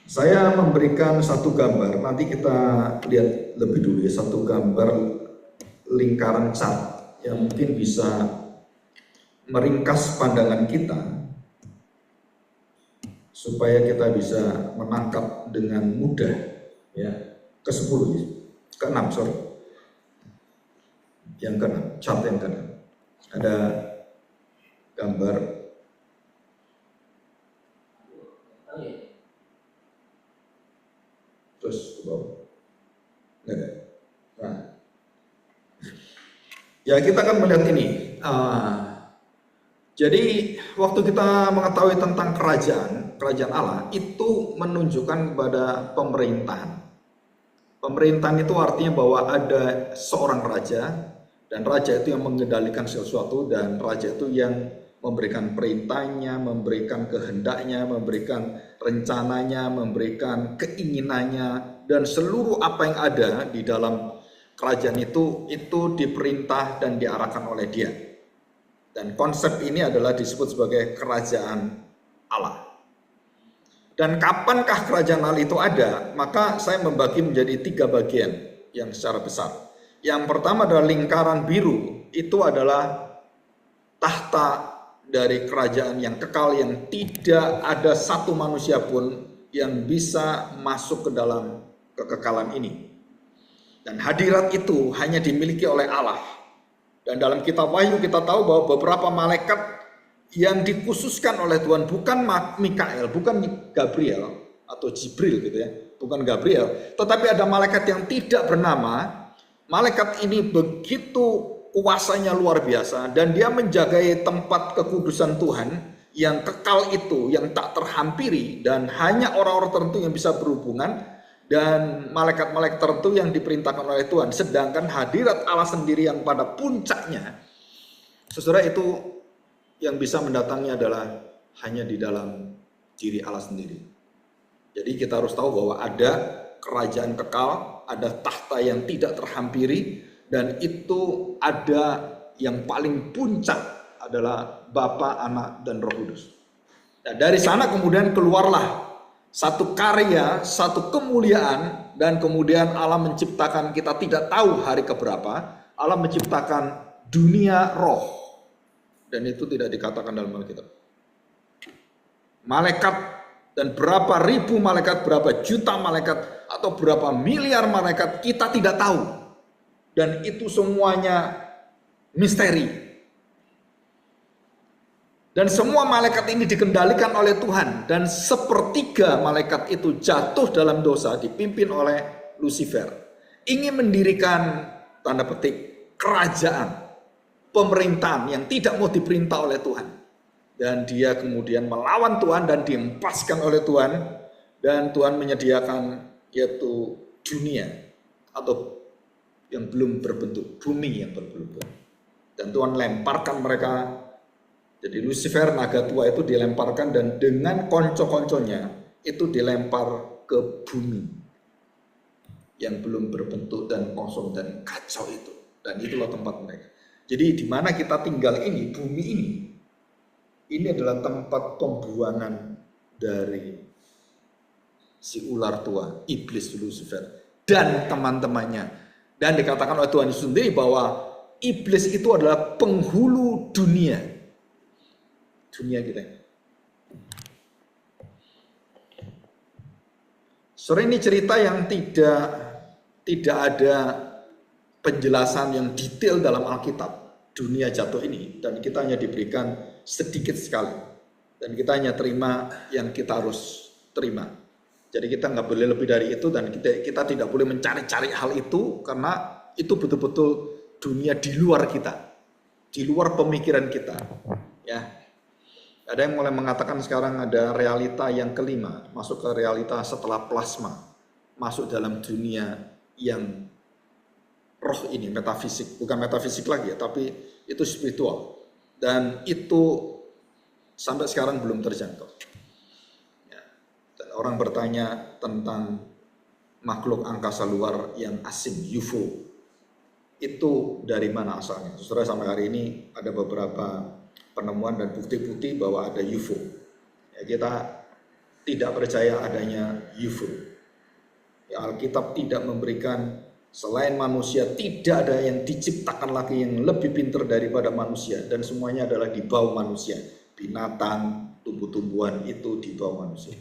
Saya memberikan satu gambar, nanti kita lihat lebih dulu ya, satu gambar lingkaran cat yang mungkin bisa meringkas pandangan kita supaya kita bisa menangkap dengan mudah ya. Ke-10 ya. Ke-6 sorry. Yang ke-6, cat yang ke-6. Ada gambar terus ke bawah. Nah, ya kita akan melihat ini. Jadi waktu kita mengetahui tentang kerajaan Allah itu menunjukkan kepada pemerintahan. Pemerintahan itu artinya bahwa ada seorang raja, dan raja itu yang mengendalikan sesuatu, dan raja itu yang memberikan perintahnya, memberikan kehendaknya, memberikan rencananya, memberikan keinginannya, dan seluruh apa yang ada di dalam kerajaan itu diperintah dan diarahkan oleh dia. Dan konsep ini adalah disebut sebagai kerajaan Allah. Dan kapankah kerajaan Allah itu ada? Maka saya membagi menjadi 3 bagian yang secara besar. Yang pertama adalah lingkaran biru, itu adalah tahta dari kerajaan yang kekal, yang tidak ada satu manusia pun yang bisa masuk ke dalam kekekalan ini. Dan hadirat itu hanya dimiliki oleh Allah. Dan dalam kitab Wahyu kita tahu bahwa beberapa malaikat yang dikhususkan oleh Tuhan, bukan Mikael, bukan Gabriel atau Jibril gitu ya, bukan Gabriel, tetapi ada malaikat yang tidak bernama. Malaikat ini begitu kuasanya luar biasa, dan dia menjagai tempat kekudusan Tuhan yang kekal itu, yang tak terhampiri, dan hanya orang-orang tertentu yang bisa berhubungan, dan malaikat-malaikat tertentu yang diperintahkan oleh Tuhan. Sedangkan hadirat Allah sendiri yang pada puncaknya, saudara, itu yang bisa mendatangi adalah hanya di dalam diri Allah sendiri. Jadi kita harus tahu bahwa ada kerajaan kekal, ada tahta yang tidak terhampiri, dan itu ada yang paling puncak adalah Bapa, Anak, dan Roh Kudus. Nah, dari sana kemudian keluarlah satu karya, satu kemuliaan, dan kemudian Allah menciptakan, kita tidak tahu hari keberapa, Allah menciptakan dunia roh. Dan itu tidak dikatakan dalam Alkitab. Malaikat, dan berapa ribu malaikat, berapa juta malaikat, atau berapa miliar malaikat, kita tidak tahu. Dan itu semuanya misteri. Dan semua malaikat ini dikendalikan oleh Tuhan. Dan sepertiga malaikat itu jatuh dalam dosa, dipimpin oleh Lucifer. Ingin mendirikan, tanda petik, kerajaan, pemerintahan yang tidak mau diperintah oleh Tuhan. Dan dia kemudian melawan Tuhan dan diempaskan oleh Tuhan. Dan Tuhan menyediakan yaitu dunia atau yang belum berbentuk, bumi yang berbentuk. Dan Tuhan lemparkan mereka. Jadi Lucifer, naga tua itu dilemparkan, dan dengan konco-konconya itu dilempar ke bumi yang belum berbentuk dan kosong dan kacau itu. Dan itulah tempat mereka. Jadi di mana kita tinggal ini, bumi ini adalah tempat pembuangan dari si ular tua, iblis Lucifer, dan teman-temannya. Dan dikatakan oleh Tuhan sendiri bahwa iblis itu adalah penghulu dunia kita. Sore ini cerita yang tidak ada penjelasan yang detail dalam Alkitab dunia jatuh ini, dan kita hanya diberikan sedikit sekali, dan kita hanya terima yang kita harus terima. Jadi kita nggak boleh lebih dari itu, dan kita tidak boleh mencari-cari hal itu, karena itu betul-betul dunia di luar kita, di luar pemikiran kita. Ya, ada yang mulai mengatakan sekarang ada realita yang kelima, masuk ke realita setelah plasma, masuk dalam dunia yang roh ini, metafisik, bukan metafisik lagi ya, tapi itu spiritual, dan itu sampai sekarang belum terjangkau. Ya. Dan orang bertanya tentang makhluk angkasa luar yang asing, UFO, itu dari mana asalnya? Saudara, sampai hari ini ada beberapa penemuan dan bukti-bukti bahwa ada UFO. Ya, kita tidak percaya adanya UFO. Ya, Alkitab tidak memberikan, selain manusia tidak ada yang diciptakan lagi yang lebih pintar daripada manusia, dan semuanya adalah di bawah manusia. Binatang, tumbuh-tumbuhan itu di bawah manusia.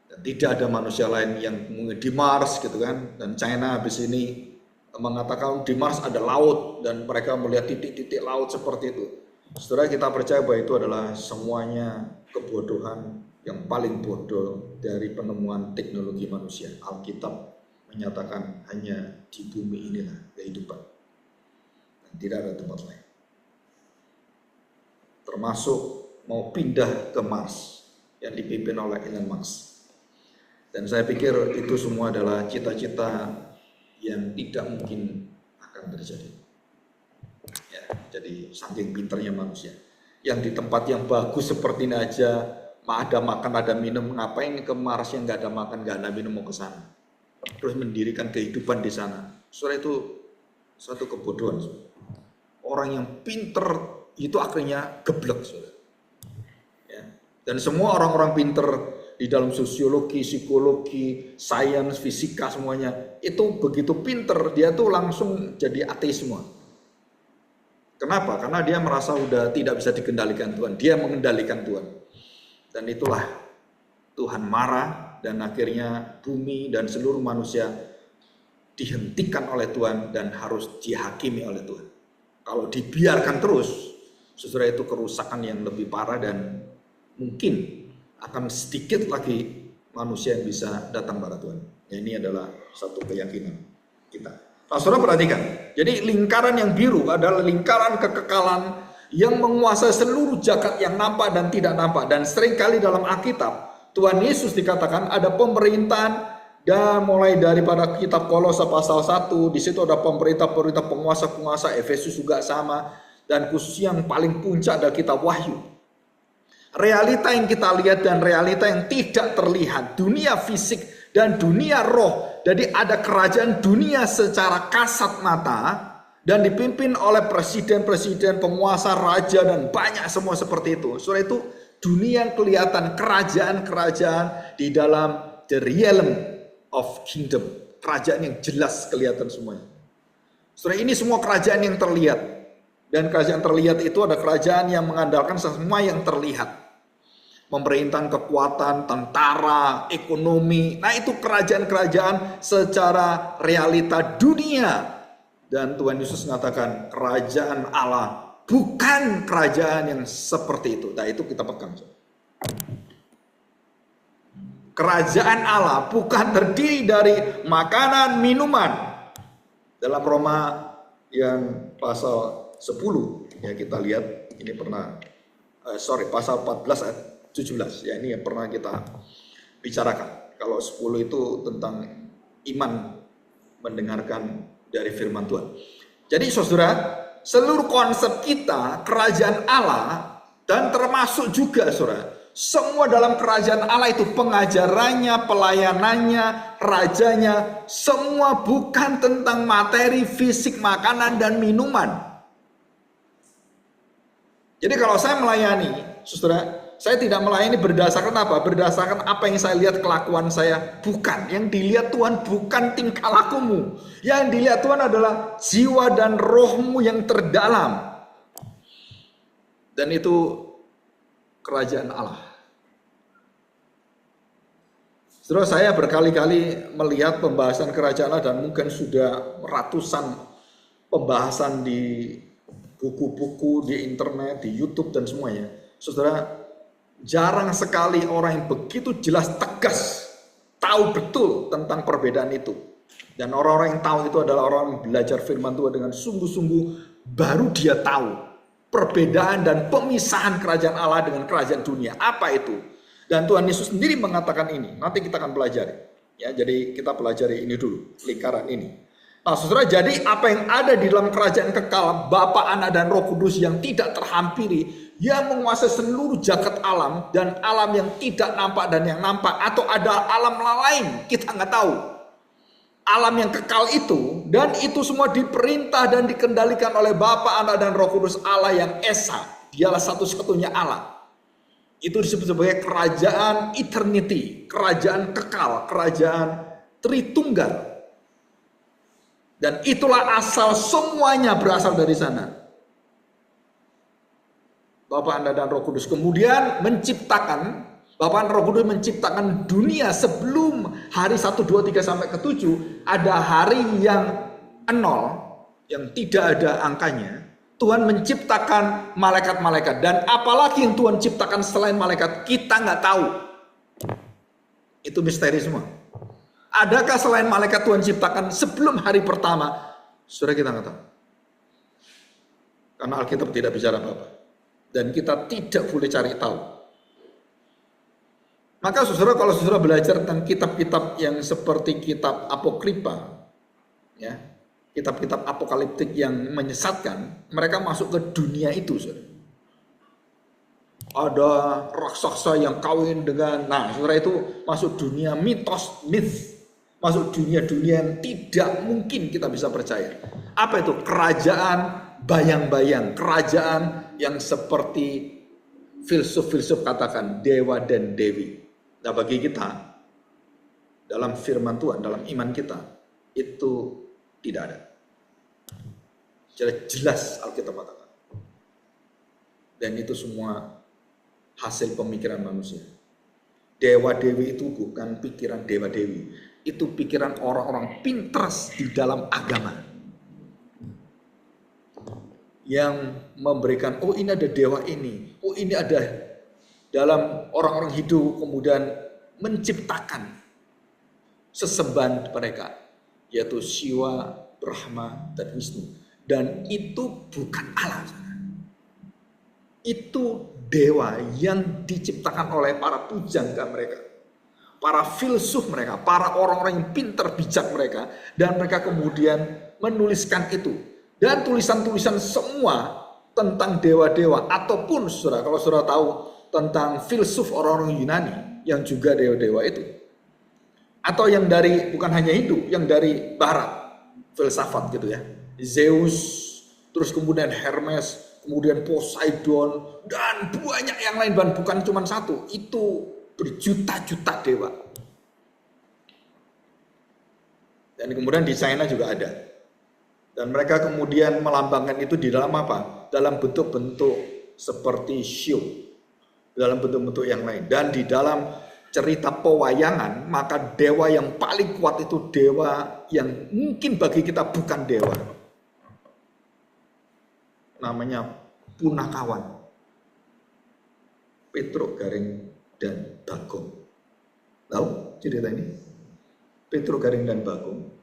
Dan tidak ada manusia lain yang di Mars gitu kan. Dan China habis ini mengatakan di Mars ada laut dan mereka melihat titik-titik laut seperti itu. Saudara, kita percaya bahwa itu adalah semuanya kebodohan yang paling bodoh dari penemuan teknologi manusia. Alkitab menyatakan hanya di bumi inilah kehidupan dan tidak ada tempat lain, termasuk mau pindah ke Mars yang dipimpin oleh Elon Musk. Dan saya pikir itu semua adalah cita-cita yang tidak mungkin akan terjadi. Ya, jadi saking pinternya manusia, yang di tempat yang bagus seperti ini aja ada makan ada minum, ngapain ke Mars yang nggak ada makan nggak ada minum mau ke sana, terus mendirikan kehidupan di sana. Saudara, itu satu kebodohan. Orang yang pinter itu akhirnya geblek, saudara. Ya. Dan semua orang-orang pinter di dalam sosiologi, psikologi, sains, fisika semuanya itu begitu pinter dia tuh langsung jadi ateis semua. Kenapa? Karena dia merasa udah tidak bisa dikendalikan Tuhan, dia mengendalikan Tuhan. Dan itulah Tuhan marah dan akhirnya bumi dan seluruh manusia dihentikan oleh Tuhan dan harus dihakimi oleh Tuhan. Kalau dibiarkan terus, saudara, itu kerusakan yang lebih parah dan mungkin akan sedikit lagi manusia yang bisa datang pada Tuhan. Ya, ini adalah satu keyakinan kita. Nah, saudara perhatikan. Jadi lingkaran yang biru adalah lingkaran kekekalan yang menguasai seluruh jagat yang nampak dan tidak nampak. Dan seringkali dalam Alkitab Tuhan Yesus dikatakan ada pemerintahan, dan mulai daripada kitab Kolose pasal 1, di situ ada pemerintah-pemerintah, penguasa-penguasa. Efesus juga sama, dan khususnya yang paling puncak adalah kitab Wahyu. Realita yang kita lihat dan realita yang tidak terlihat, dunia fisik dan dunia roh. Jadi ada kerajaan dunia secara kasat mata dan dipimpin oleh presiden-presiden, penguasa, raja, dan banyak semua seperti itu. Saudara, itu dunia yang kelihatan, kerajaan-kerajaan di dalam the realm of kingdom. Kerajaan yang jelas kelihatan semuanya. Saudara, ini semua kerajaan yang terlihat. Dan kerajaan terlihat itu ada kerajaan yang mengandalkan semua yang terlihat. Pemerintahan, kekuatan, tentara, ekonomi. Nah, itu kerajaan-kerajaan secara realita dunia. Dan Tuhan Yesus mengatakan kerajaan Allah bukan kerajaan yang seperti itu. Nah, itu kita pegang. Kerajaan Allah bukan terdiri dari makanan, minuman. Dalam Roma yang pasal 10, ya kita lihat, ini pernah, pasal 14 ayat 17, ya ini yang pernah kita bicarakan. Kalau 10 itu tentang iman mendengarkan dari firman Tuhan. Jadi saudara, seluruh konsep kita, kerajaan Allah, dan termasuk juga saudara, semua dalam kerajaan Allah itu pengajarannya, pelayanannya, rajanya, semua bukan tentang materi, fisik, makanan, dan minuman. Jadi kalau saya melayani, saudara, saya tidak melayani berdasarkan apa? Berdasarkan apa yang saya lihat kelakuan saya. Bukan. Yang dilihat Tuhan bukan tingkah lakumu. Yang dilihat Tuhan adalah jiwa dan rohmu yang terdalam. Dan itu kerajaan Allah. Saudara, saya berkali-kali melihat pembahasan kerajaan Allah dan mungkin sudah ratusan pembahasan di buku-buku, di internet, di YouTube dan semuanya. Saudara, jarang sekali orang yang begitu jelas tegas tahu betul tentang perbedaan itu. Dan orang-orang yang tahu itu adalah orang yang belajar firman Tuhan dengan sungguh-sungguh, baru dia tahu perbedaan dan pemisahan kerajaan Allah dengan kerajaan dunia. Apa itu? Dan Tuhan Yesus sendiri mengatakan ini. Nanti kita akan pelajari. Ya, jadi kita pelajari ini dulu, lingkaran ini. Nah, saudara, jadi apa yang ada di dalam kerajaan kekal, Bapa, Anak, dan Roh Kudus yang tidak terhampiri, yang menguasai seluruh jagat alam dan alam yang tidak nampak dan yang nampak, atau ada alam lain kita nggak tahu. Alam yang kekal itu, dan itu semua diperintah dan dikendalikan oleh Bapa, Anak, dan Roh Kudus, Allah yang Esa. Dialah satu-satunya Allah. Itu disebut sebagai kerajaan eternity, kerajaan kekal, kerajaan Tritunggal. Dan itulah asal semuanya berasal dari sana. Bapa, Anak, dan Roh Kudus kemudian menciptakan, Bapa dan Roh Kudus menciptakan dunia sebelum hari 1, 2, 3 sampai ke 7. Ada hari yang 0, yang tidak ada angkanya. Tuhan menciptakan malaikat-malaikat. Dan apalagi yang Tuhan ciptakan selain malaikat, kita nggak tahu. Itu misteri semua. Adakah selain malaikat Tuhan ciptakan sebelum hari pertama? Saudara, kita nggak tahu. Karena Alkitab tidak bicara apa-apa. Dan kita tidak boleh cari tahu. Maka saudara, kalau saudara belajar tentang kitab-kitab yang seperti kitab Apokripa, ya, kitab-kitab apokaliptik yang menyesatkan, mereka masuk ke dunia itu, saudara. Ada raksasa yang kawin dengan, saudara, itu masuk dunia mitos, masuk dunia-dunia yang tidak mungkin kita bisa percaya. Apa itu? Kerajaan bayang-bayang, kerajaan yang seperti filsuf-filsuf katakan dewa dan dewi. Nah, bagi kita dalam firman Tuhan, dalam iman kita, itu tidak ada. Jelas Alkitab katakan. Dan itu semua hasil pemikiran manusia. Dewa dewi itu bukan pikiran dewa dewi, itu pikiran orang-orang pinter di dalam agama yang memberikan, oh ini ada dewa ini, oh ini ada, dalam orang-orang Hindu kemudian menciptakan sesembahan mereka, yaitu Shiva, Brahma, dan Wisnu. Dan itu bukan Allah. Itu dewa yang diciptakan oleh para pujangga mereka, para filsuf mereka, para orang-orang yang pintar bijak mereka. Dan mereka kemudian menuliskan itu. Dan tulisan-tulisan semua tentang dewa-dewa, ataupun saudara, kalau saudara tahu tentang filsuf orang-orang Yunani yang juga dewa-dewa itu, atau yang dari, bukan hanya Hindu, yang dari barat, filsafat gitu ya, Zeus, terus kemudian Hermes, kemudian Poseidon, dan banyak yang lain, dan bukan cuma satu, itu berjuta-juta dewa. Dan kemudian di China juga ada. Dan mereka kemudian melambangkan itu di dalam apa? Dalam bentuk-bentuk seperti Shiva, dalam bentuk-bentuk yang lain. Dan di dalam cerita pewayangan, maka dewa yang paling kuat itu dewa yang mungkin bagi kita bukan dewa. Namanya Punakawan, Petruk, Garing, dan Bagong. Tahu cerita ini? Petruk, Garing, dan Bagong.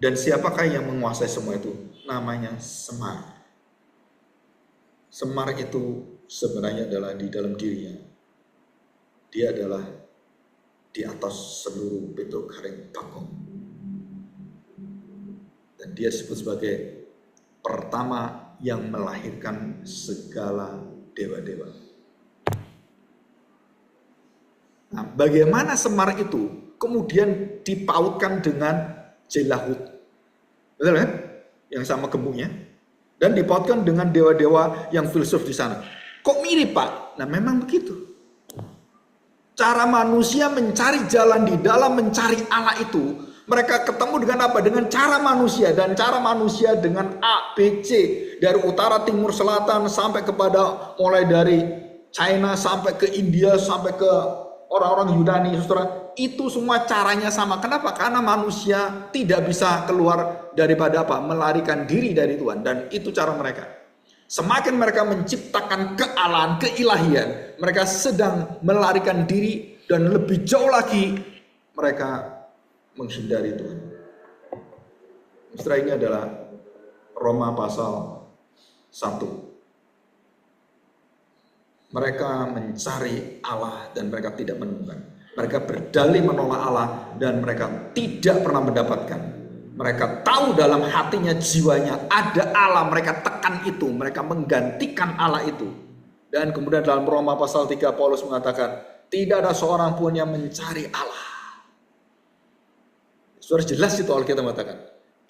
Dan siapakah yang menguasai semua itu? Namanya Semar. Semar itu sebenarnya adalah di dalam dirinya. Dia adalah di atas seluruh Petruk, Garing, Bagong. Dan dia disebut sebagai pertama yang melahirkan segala dewa-dewa. Nah, bagaimana Semar itu kemudian dipautkan dengan Jelahut, betul kan? Yang sama gemuknya, dan dipautkan dengan dewa-dewa yang filsuf di sana. Kok mirip, Pak? Nah, memang begitu. Cara manusia mencari jalan di dalam mencari Allah itu, mereka ketemu dengan apa? Dengan cara manusia, dan cara manusia dengan A, B, C, dari utara, timur, selatan, sampai kepada mulai dari China sampai ke India, sampai ke orang-orang Yunani, saudara. Itu semua caranya sama. Kenapa? Karena manusia tidak bisa keluar daripada apa? Melarikan diri dari Tuhan. Dan itu cara mereka. Semakin mereka menciptakan kealahan, keilahian, mereka sedang melarikan diri, dan lebih jauh lagi mereka menghindari Tuhan. Istilah ini adalah Roma pasal 1. Mereka mencari Allah dan mereka tidak menemukan. Mereka berdalih menolak Allah dan mereka tidak pernah mendapatkan. Mereka tahu dalam hatinya, jiwanya ada Allah, mereka tekan itu, mereka menggantikan Allah itu. Dan kemudian dalam Roma pasal 3 Paulus mengatakan, tidak ada seorang pun yang mencari Allah. Sudah jelas itu Alkitab mengatakan,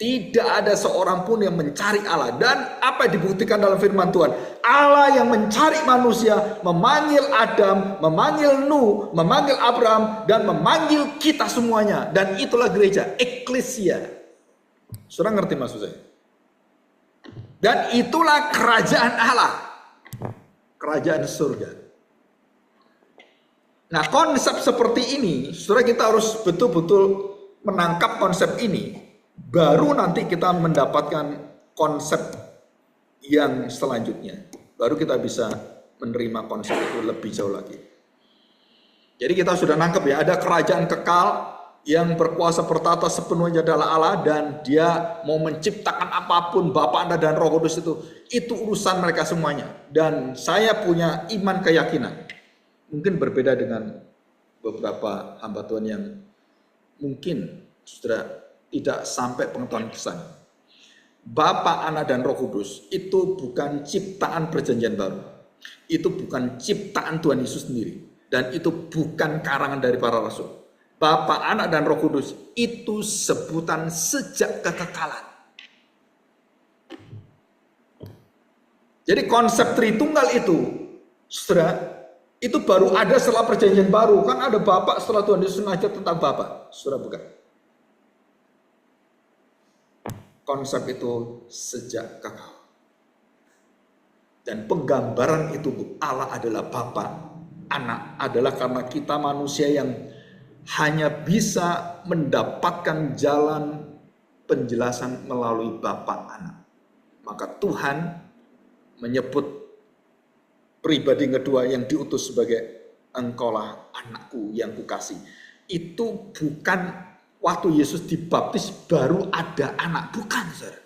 Tidak ada seorang pun yang mencari Allah. Dan apa yang dibuktikan dalam firman Tuhan? Allah yang mencari manusia, memanggil Adam, memanggil Nuh, memanggil Abraham, dan memanggil kita semuanya. Dan itulah gereja, eklesia. Saudara ngerti maksud saya? Dan itulah kerajaan Allah. Kerajaan surga. Nah, konsep seperti ini, saudara, kita harus betul-betul menangkap konsep ini. Baru nanti kita mendapatkan konsep yang selanjutnya. Baru kita bisa menerima konsep itu lebih jauh lagi. Jadi kita sudah nangkep ya, ada kerajaan kekal yang berkuasa bertata sepenuhnya adalah Allah, dan dia mau menciptakan apapun, Bapa, Anak, dan Roh Kudus itu urusan mereka semuanya. Dan saya punya iman keyakinan, mungkin berbeda dengan beberapa hamba Tuhan yang mungkin sudah tidak sampai pengetahuan kesan. Bapa, Anak, dan Roh Kudus itu bukan ciptaan perjanjian baru. Itu bukan ciptaan Tuhan Yesus sendiri. Dan itu bukan karangan dari para rasul. Bapa, Anak, dan Roh Kudus itu sebutan sejak kekekalan. Jadi konsep Tritunggal itu, saudara, itu baru ada setelah perjanjian baru. Kan ada Bapa setelah Tuhan Yesus mengajar tentang Bapa. Saudara, bukan. Konsep itu sejak kekal. Dan penggambaran itu Allah adalah Bapa, Anak adalah karena kita manusia yang hanya bisa mendapatkan jalan penjelasan melalui Bapa, Anak. Maka Tuhan menyebut pribadi kedua yang diutus sebagai engkaulah anakku yang kukasih. Itu bukan waktu Yesus dibaptis baru ada anak, bukan, saudara.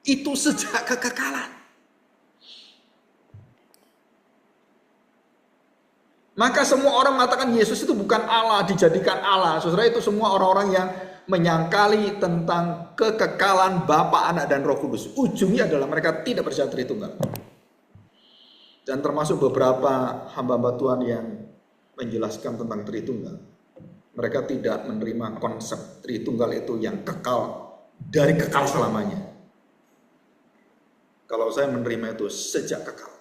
Itu sejak kekekalan. Maka semua orang mengatakan Yesus itu bukan Allah, dijadikan Allah. Saudara, itu semua orang-orang yang menyangkali tentang kekekalan Bapa, Anak, dan Roh Kudus. Ujungnya adalah mereka tidak percaya Tritunggal. Dan termasuk beberapa hamba-hamba Tuhan yang menjelaskan tentang Tritunggal. Mereka tidak menerima konsep Tritunggal itu yang kekal, dari kekal selamanya. Kalau saya menerima itu sejak kekal.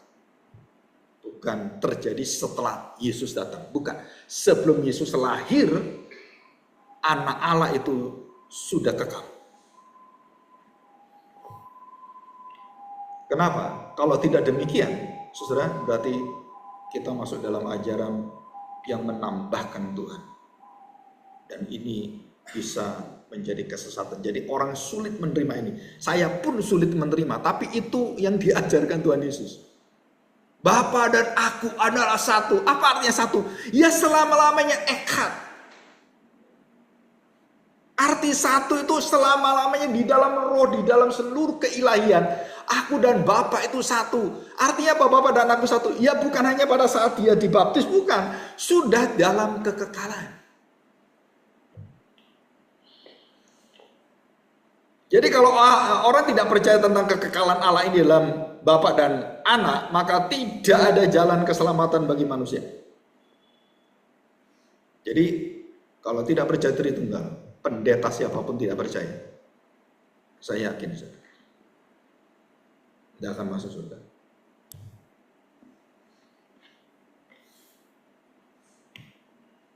Bukan terjadi setelah Yesus datang. Bukan. Sebelum Yesus lahir, anak Allah itu sudah kekal. Kenapa? Kalau tidak demikian, saudara, berarti kita masuk dalam ajaran yang menambahkan Tuhan. Dan ini bisa menjadi kesesatan. Jadi orang sulit menerima ini. Saya pun sulit menerima. Tapi itu yang diajarkan Tuhan Yesus. Bapa dan aku adalah satu. Apa artinya satu? Ya selama-lamanya ekad. Arti satu itu selama-lamanya di dalam roh, di dalam seluruh keilahian. Aku dan Bapa itu satu. Artinya apa Bapa dan aku satu? Ya bukan hanya pada saat dia dibaptis. Bukan. Sudah dalam kekekalan. Jadi kalau orang tidak percaya tentang kekekalan Allah ini dalam Bapa dan Anak, maka tidak ada jalan keselamatan bagi manusia. Jadi kalau tidak percaya Tritunggal, pendeta siapapun tidak percaya. Saya yakin tidak akan masuk surga.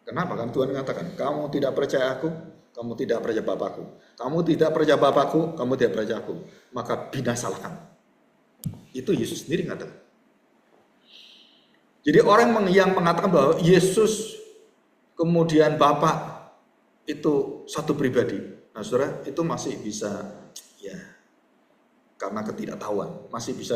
Kenapa? Kan Tuhan mengatakan, kamu tidak percaya aku, kamu tidak percaya Bapakku. Kamu tidak percaya Bapakku, kamu tidak percaya aku. Maka binasalah kamu. Itu Yesus sendiri mengatakan. Jadi orang yang mengatakan bahwa Yesus kemudian Bapa itu satu pribadi. Nah saudara, itu masih bisa ya karena ketidaktahuan. Masih bisa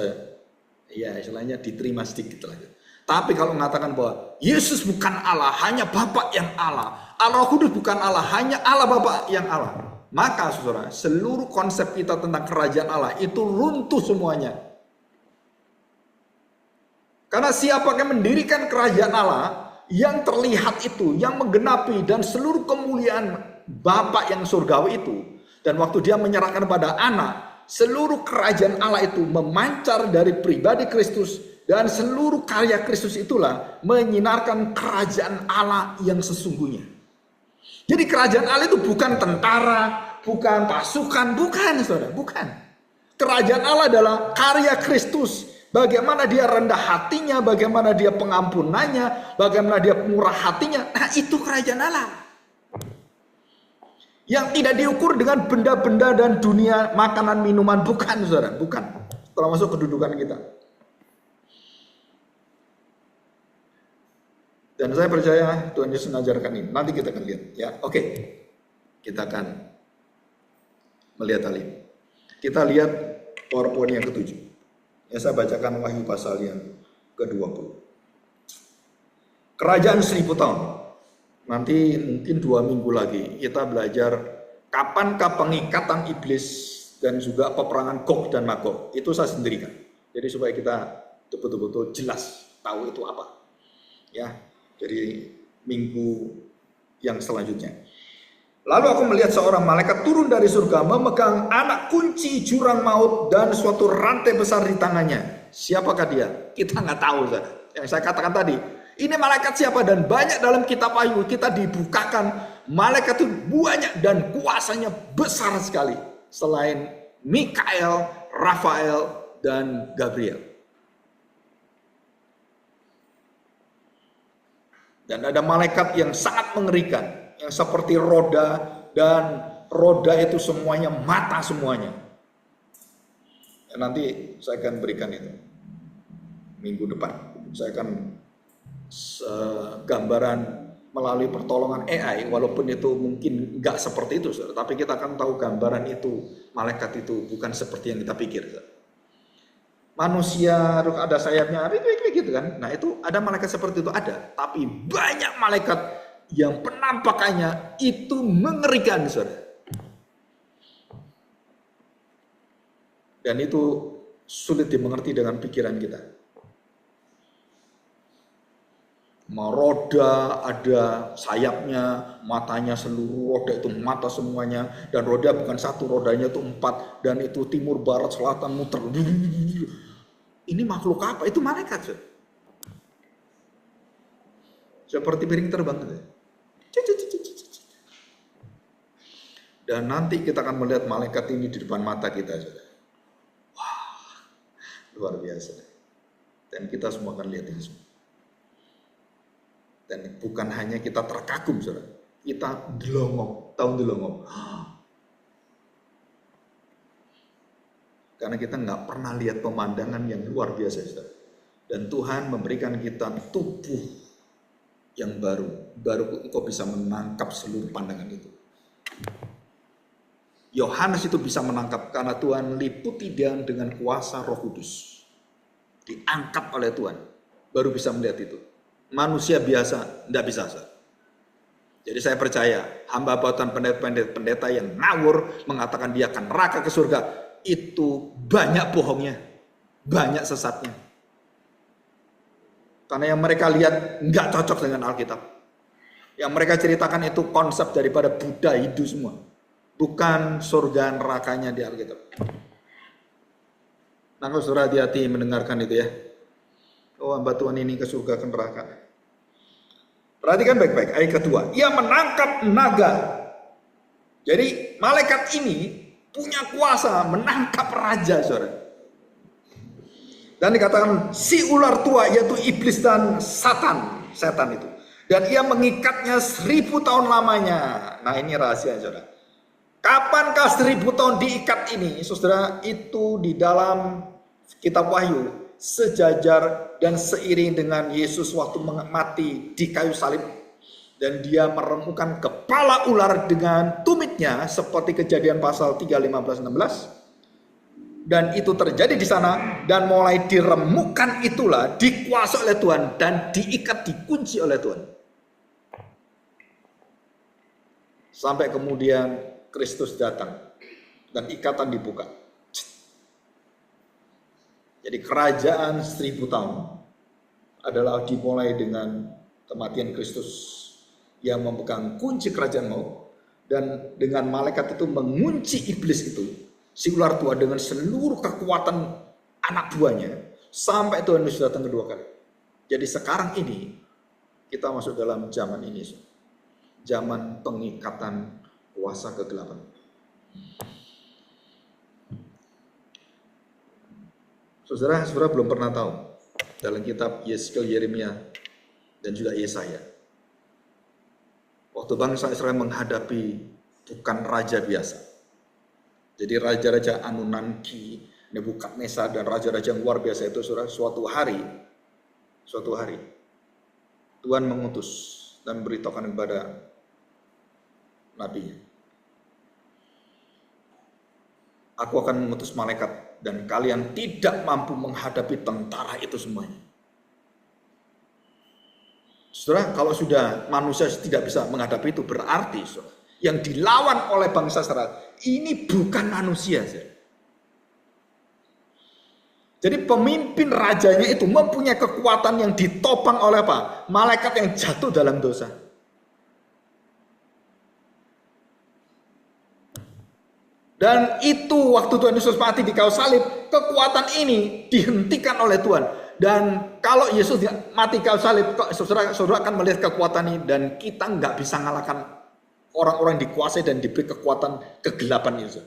ya istilahnya diterima sedikit lah. Tapi kalau mengatakan bahwa Yesus bukan Allah, hanya Bapa yang Allah. Allah Kudus bukan Allah, hanya Allah Bapa yang Allah. Maka saudara, seluruh konsep kita tentang kerajaan Allah itu runtuh semuanya. Karena siapa yang mendirikan kerajaan Allah yang terlihat itu, yang menggenapi dan seluruh kemuliaan Bapa yang surgawi itu. Dan waktu dia menyerahkan pada anak, seluruh kerajaan Allah itu memancar dari pribadi Kristus. Dan seluruh karya Kristus itulah menyinarkan kerajaan Allah yang sesungguhnya. Jadi kerajaan Allah itu bukan tentara, bukan pasukan, bukan saudara, bukan. Kerajaan Allah adalah karya Kristus. Bagaimana dia rendah hatinya, bagaimana dia pengampunannya, bagaimana dia murah hatinya. Nah itu kerajaan Allah. Yang tidak diukur dengan benda-benda dan dunia makanan minuman. Bukan saudara, bukan. Termasuk kedudukan kita. Dan saya percaya Tuhan Yesus mengajarkan ini. Nanti kita akan lihat. Ya, oke. Kita akan melihat hal ini. Kita lihat PowerPoint yang ke-7. Ya, saya bacakan Wahyu pasal yang ke-20. Kerajaan 1000 tahun. Nanti mungkin 2 minggu lagi kita belajar kapankah pengikatan iblis dan juga peperangan Gog dan Magog. Itu saya sendirikan. Jadi supaya kita betul-betul jelas tahu itu apa. Ya, jadi minggu yang selanjutnya. Lalu aku melihat seorang malaikat turun dari surga memegang anak kunci jurang maut dan suatu rantai besar di tangannya. Siapakah dia? Kita nggak tahu. Yang saya katakan tadi, ini malaikat siapa? Dan banyak dalam kitab Wahyu kita dibukakan malaikat itu banyak dan kuasanya besar sekali. Selain Mikael, Rafael, dan Gabriel. Dan ada malaikat yang sangat mengerikan, yang seperti roda, dan roda itu semuanya mata semuanya. Ya, nanti saya akan berikan itu minggu depan. Saya akan gambaran melalui pertolongan AI, walaupun itu mungkin nggak seperti itu, saudara. Tapi kita akan tahu gambaran itu, malaikat itu bukan seperti yang kita pikir, saudara. Manusia ada sayapnya, gitu kan. Nah itu ada malaikat seperti itu, ada. Tapi banyak malaikat yang penampakannya itu mengerikan, saudara. Dan itu sulit dimengerti dengan pikiran kita. Roda ada sayapnya, matanya seluruh roda itu mata semuanya. Dan roda bukan satu, rodanya itu 4. Dan itu timur, barat, selatan, muter. Ini makhluk apa? Itu malaikat. Seperti piring terbang. Dan nanti kita akan melihat malaikat ini di depan mata kita. Wah, luar biasa. Dan kita semua akan lihat ini semua. Dan bukan hanya kita terkagum, saudara. Kita delongok, tahu delongok. Karena kita nggak pernah lihat pemandangan yang luar biasa, saudara. Dan Tuhan memberikan kita tubuh yang baru. Baru engkau bisa menangkap seluruh pandangan itu. Yohanes itu bisa menangkap karena Tuhan liputi dia dengan kuasa Roh Kudus. Diangkat oleh Tuhan. Baru bisa melihat itu. Manusia biasa tidak bisa. Jadi saya percaya hamba buatan pendeta yang ngawur mengatakan dia akan neraka ke surga, itu banyak bohongnya, banyak sesatnya. Karena yang mereka lihat nggak cocok dengan Alkitab. Yang mereka ceritakan itu konsep daripada Buddha, Hindu semua, bukan surga nerakanya di Alkitab. Nah, saudara hati-hati mendengarkan itu ya. Oh, hamba Tuhan ini ke surga ke neraka. Perhatikan baik-baik ayat kedua. Ia menangkap naga. Jadi malaikat ini punya kuasa menangkap raja, saudara. Dan dikatakan si ular tua yaitu iblis dan setan itu. Dan ia mengikatnya 1000 tahun lamanya. Nah ini rahasia, saudara. Kapankah 1000 tahun diikat ini, saudara? Itu di dalam kitab Wahyu. Sejajar dan seiring dengan Yesus waktu mati di kayu salib, dan dia meremukkan kepala ular dengan tumitnya seperti Kejadian pasal 3, 15, 16. Dan itu terjadi di sana, dan mulai diremukkan itulah dikuasai oleh Tuhan dan diikat, dikunci oleh Tuhan. Sampai kemudian Kristus datang dan ikatan dibuka. Jadi kerajaan 1000 tahun adalah dimulai dengan kematian Kristus yang memegang kunci kerajaan maut, dan dengan malaikat itu mengunci iblis itu, si ular tua, dengan seluruh kekuatan anak buahnya sampai Tuhan Yesus datang kedua kali. Jadi sekarang ini kita masuk dalam zaman ini, zaman pengikatan kuasa kegelapan. Saudara belum pernah tahu dalam kitab Yeskiel, Yeremia, dan juga Yesaya. Waktu bangsa Israel menghadapi bukan raja biasa. Jadi raja-raja Anunanki, Nebukadnezar, dan raja-raja yang luar biasa itu, saudara, suatu hari Tuhan mengutus dan memberitahukan kepada nabinya, aku akan mengutus malaikat dan kalian tidak mampu menghadapi tentara itu semuanya. Saudara, kalau sudah manusia tidak bisa menghadapi itu, berarti saudara, yang dilawan oleh bangsa Israel ini bukan manusia. Saudara. Jadi pemimpin rajanya itu mempunyai kekuatan yang ditopang oleh apa? Malaikat yang jatuh dalam dosa. Dan itu waktu Tuhan Yesus mati di kayu salib, kekuatan ini dihentikan oleh Tuhan. Dan kalau Yesus mati kayu salib, saudara akan melihat kekuatan ini, dan kita nggak bisa ngalahkan orang-orang yang dikuasai dan diberi kekuatan kegelapan itu.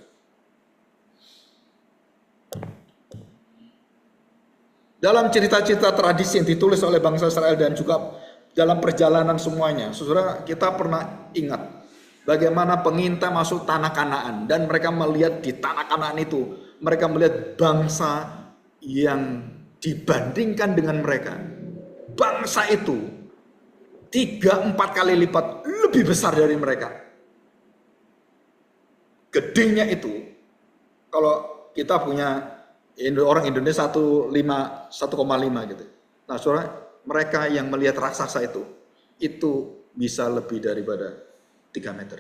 Dalam cerita-cerita tradisi yang ditulis oleh bangsa Israel dan juga dalam perjalanan semuanya, saudara, kita pernah ingat bagaimana pengintai masuk tanah Kanaan, dan mereka melihat di tanah Kanaan itu, mereka melihat bangsa yang dibandingkan dengan mereka, bangsa itu 3-4 kali lipat lebih besar dari mereka. Gedenya itu, kalau kita punya orang Indonesia 1,5 gitu. Nah, saudara, mereka yang melihat raksasa itu bisa lebih daripada 3 meter.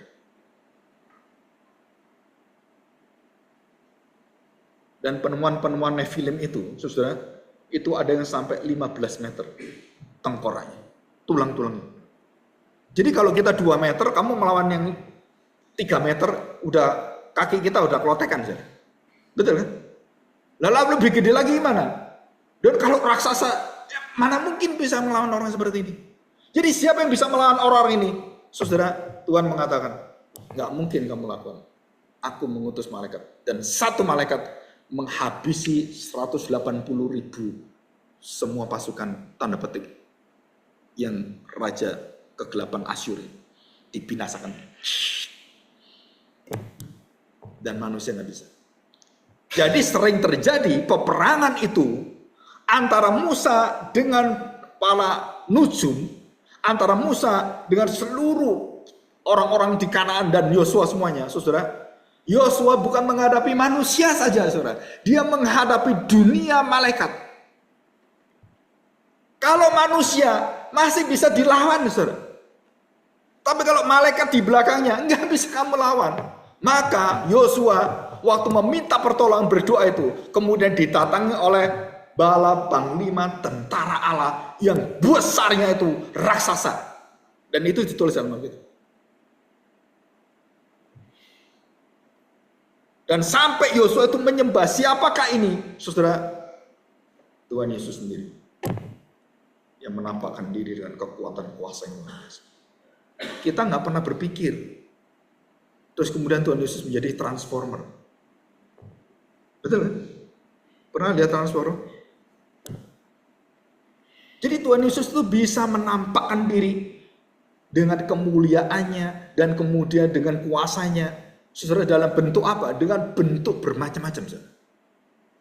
Dan penemuan-penemuan Nephilim itu, saudara, itu ada yang sampai 15 meter tengkoraknya, tulang-tulangnya. Jadi kalau kita 2 meter, kamu melawan yang 3 meter, udah kaki kita udah kelotekan, saudara. Betul kan? Lalu lebih gede lagi gimana? Dan kalau raksasa, mana mungkin bisa melawan orang seperti ini? Jadi siapa yang bisa melawan orang ini? Saudara, Tuhan mengatakan, nggak mungkin kamu lakukan. Aku mengutus malaikat, dan satu malaikat menghabisi 180.000 semua pasukan tanda petik yang raja kegelapan Asyur dibinasakan. Dan manusia nggak bisa. Jadi sering terjadi peperangan itu antara Musa dengan para nujum, antara Musa dengan seluruh orang-orang di Kanaan dan Yosua semuanya, saudara. Yosua bukan menghadapi manusia saja, saudara. Dia menghadapi dunia malaikat. Kalau manusia masih bisa dilawan, saudara. Tapi kalau malaikat di belakangnya, nggak bisa kamu lawan. Maka Yosua waktu meminta pertolongan berdoa itu, kemudian didatangi oleh bala panglima tentara Allah yang besarnya itu raksasa. Dan itu ditulis dalam Alkitab. Dan sampai Yosua itu menyembah, siapakah ini? Saudara, Tuhan Yesus sendiri yang menampakkan diri dengan kekuatan kuasa yang luar biasa. Kita nggak pernah berpikir, terus kemudian Tuhan Yesus menjadi transformer. Betul kan? Pernah lihat transformer? Jadi Tuhan Yesus itu bisa menampakkan diri dengan kemuliaannya dan kemudian dengan kuasanya. Saudara, dalam bentuk apa? Dengan bentuk bermacam-macam.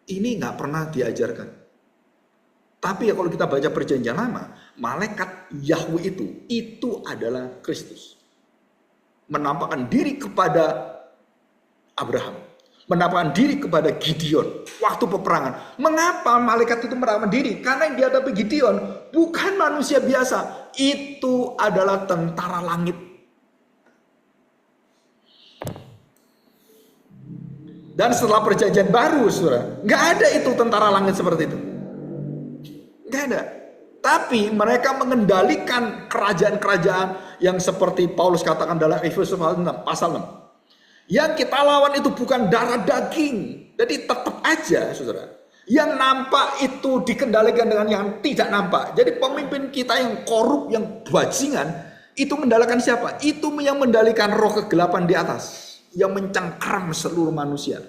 Ini nggak pernah diajarkan. Tapi ya kalau kita baca perjanjian lama, malaikat Yahweh itu adalah Kristus. Menampakkan diri kepada Abraham. Menampakkan diri kepada Gideon waktu peperangan. Mengapa malaikat itu menampakkan diri? Karena yang dihadapi Gideon bukan manusia biasa. Itu adalah tentara langit. Dan setelah perjanjian baru, saudara, nggak ada itu tentara langit seperti itu. Nggak ada. Tapi mereka mengendalikan kerajaan-kerajaan yang seperti Paulus katakan dalam Efesus pasal 6. Yang kita lawan itu bukan darah daging. Jadi tetap aja, saudara, yang nampak itu dikendalikan dengan yang tidak nampak. Jadi pemimpin kita yang korup, yang bajingan, itu mendalikan siapa? Itu yang mendalikan roh kegelapan di atas. yang mencengkeram seluruh manusia.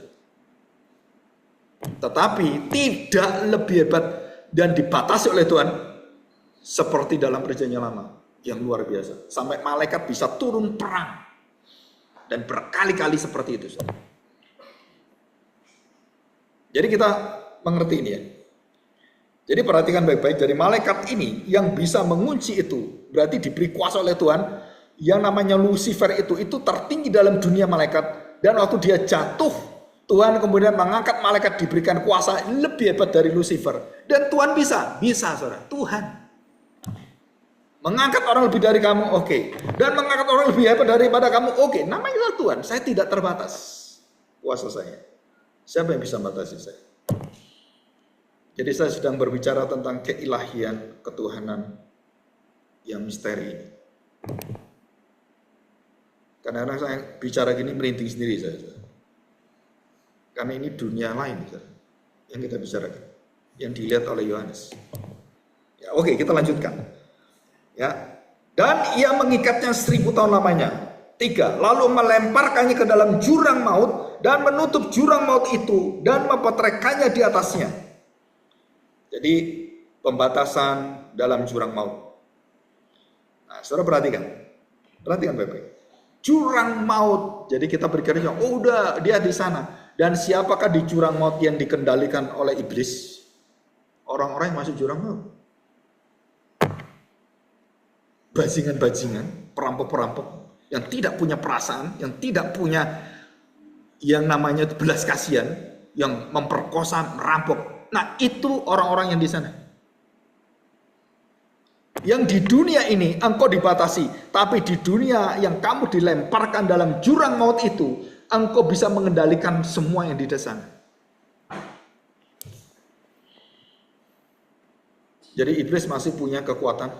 Tetapi tidak lebih hebat dan dibatasi oleh Tuhan seperti dalam Perjanjian Lama yang luar biasa. Sampai malaikat bisa turun perang dan berkali-kali seperti itu. Jadi kita mengerti ini ya. Jadi perhatikan baik-baik, dari malaikat ini yang bisa mengunci itu berarti diberi kuasa oleh Tuhan. Yang namanya Lucifer itu tertinggi dalam dunia malaikat, dan waktu dia jatuh Tuhan kemudian mengangkat malaikat diberikan kuasa lebih hebat dari Lucifer. Dan Tuhan bisa saudara, Tuhan mengangkat orang lebih dari kamu, oke. Dan mengangkat orang lebih hebat daripada kamu, oke. Namanya Tuhan, saya tidak terbatas kuasa saya. Siapa yang bisa membatasi saya? Jadi saya sedang berbicara tentang keilahian, ketuhanan yang misteri ini. Karena saya bicara gini merinding sendiri saya. Karena ini dunia lain yang kita bicarakan, yang dilihat oleh Yohanes. Ya, oke, kita lanjutkan. Ya, dan ia mengikatnya 1000 tahun lamanya. 3. Lalu melemparkannya ke dalam jurang maut dan menutup jurang maut itu dan mempetrekannya di atasnya. Jadi pembatasan dalam jurang maut. Nah, saudara perhatikan baik-baik. Jurang maut. Jadi kita berpikir, oh udah dia di sana. Dan siapakah di jurang maut yang dikendalikan oleh iblis? Orang-orang yang masuk jurang maut. Bajingan-bajingan, perampok-perampok yang tidak punya perasaan, yang tidak punya yang namanya belas kasihan, yang memperkosa, merampok. Nah, itu orang-orang yang di sana. Yang di dunia ini engkau dibatasi, tapi di dunia yang kamu dilemparkan dalam jurang maut itu, engkau bisa mengendalikan semua yang di sana. Jadi iblis masih punya kekuatan.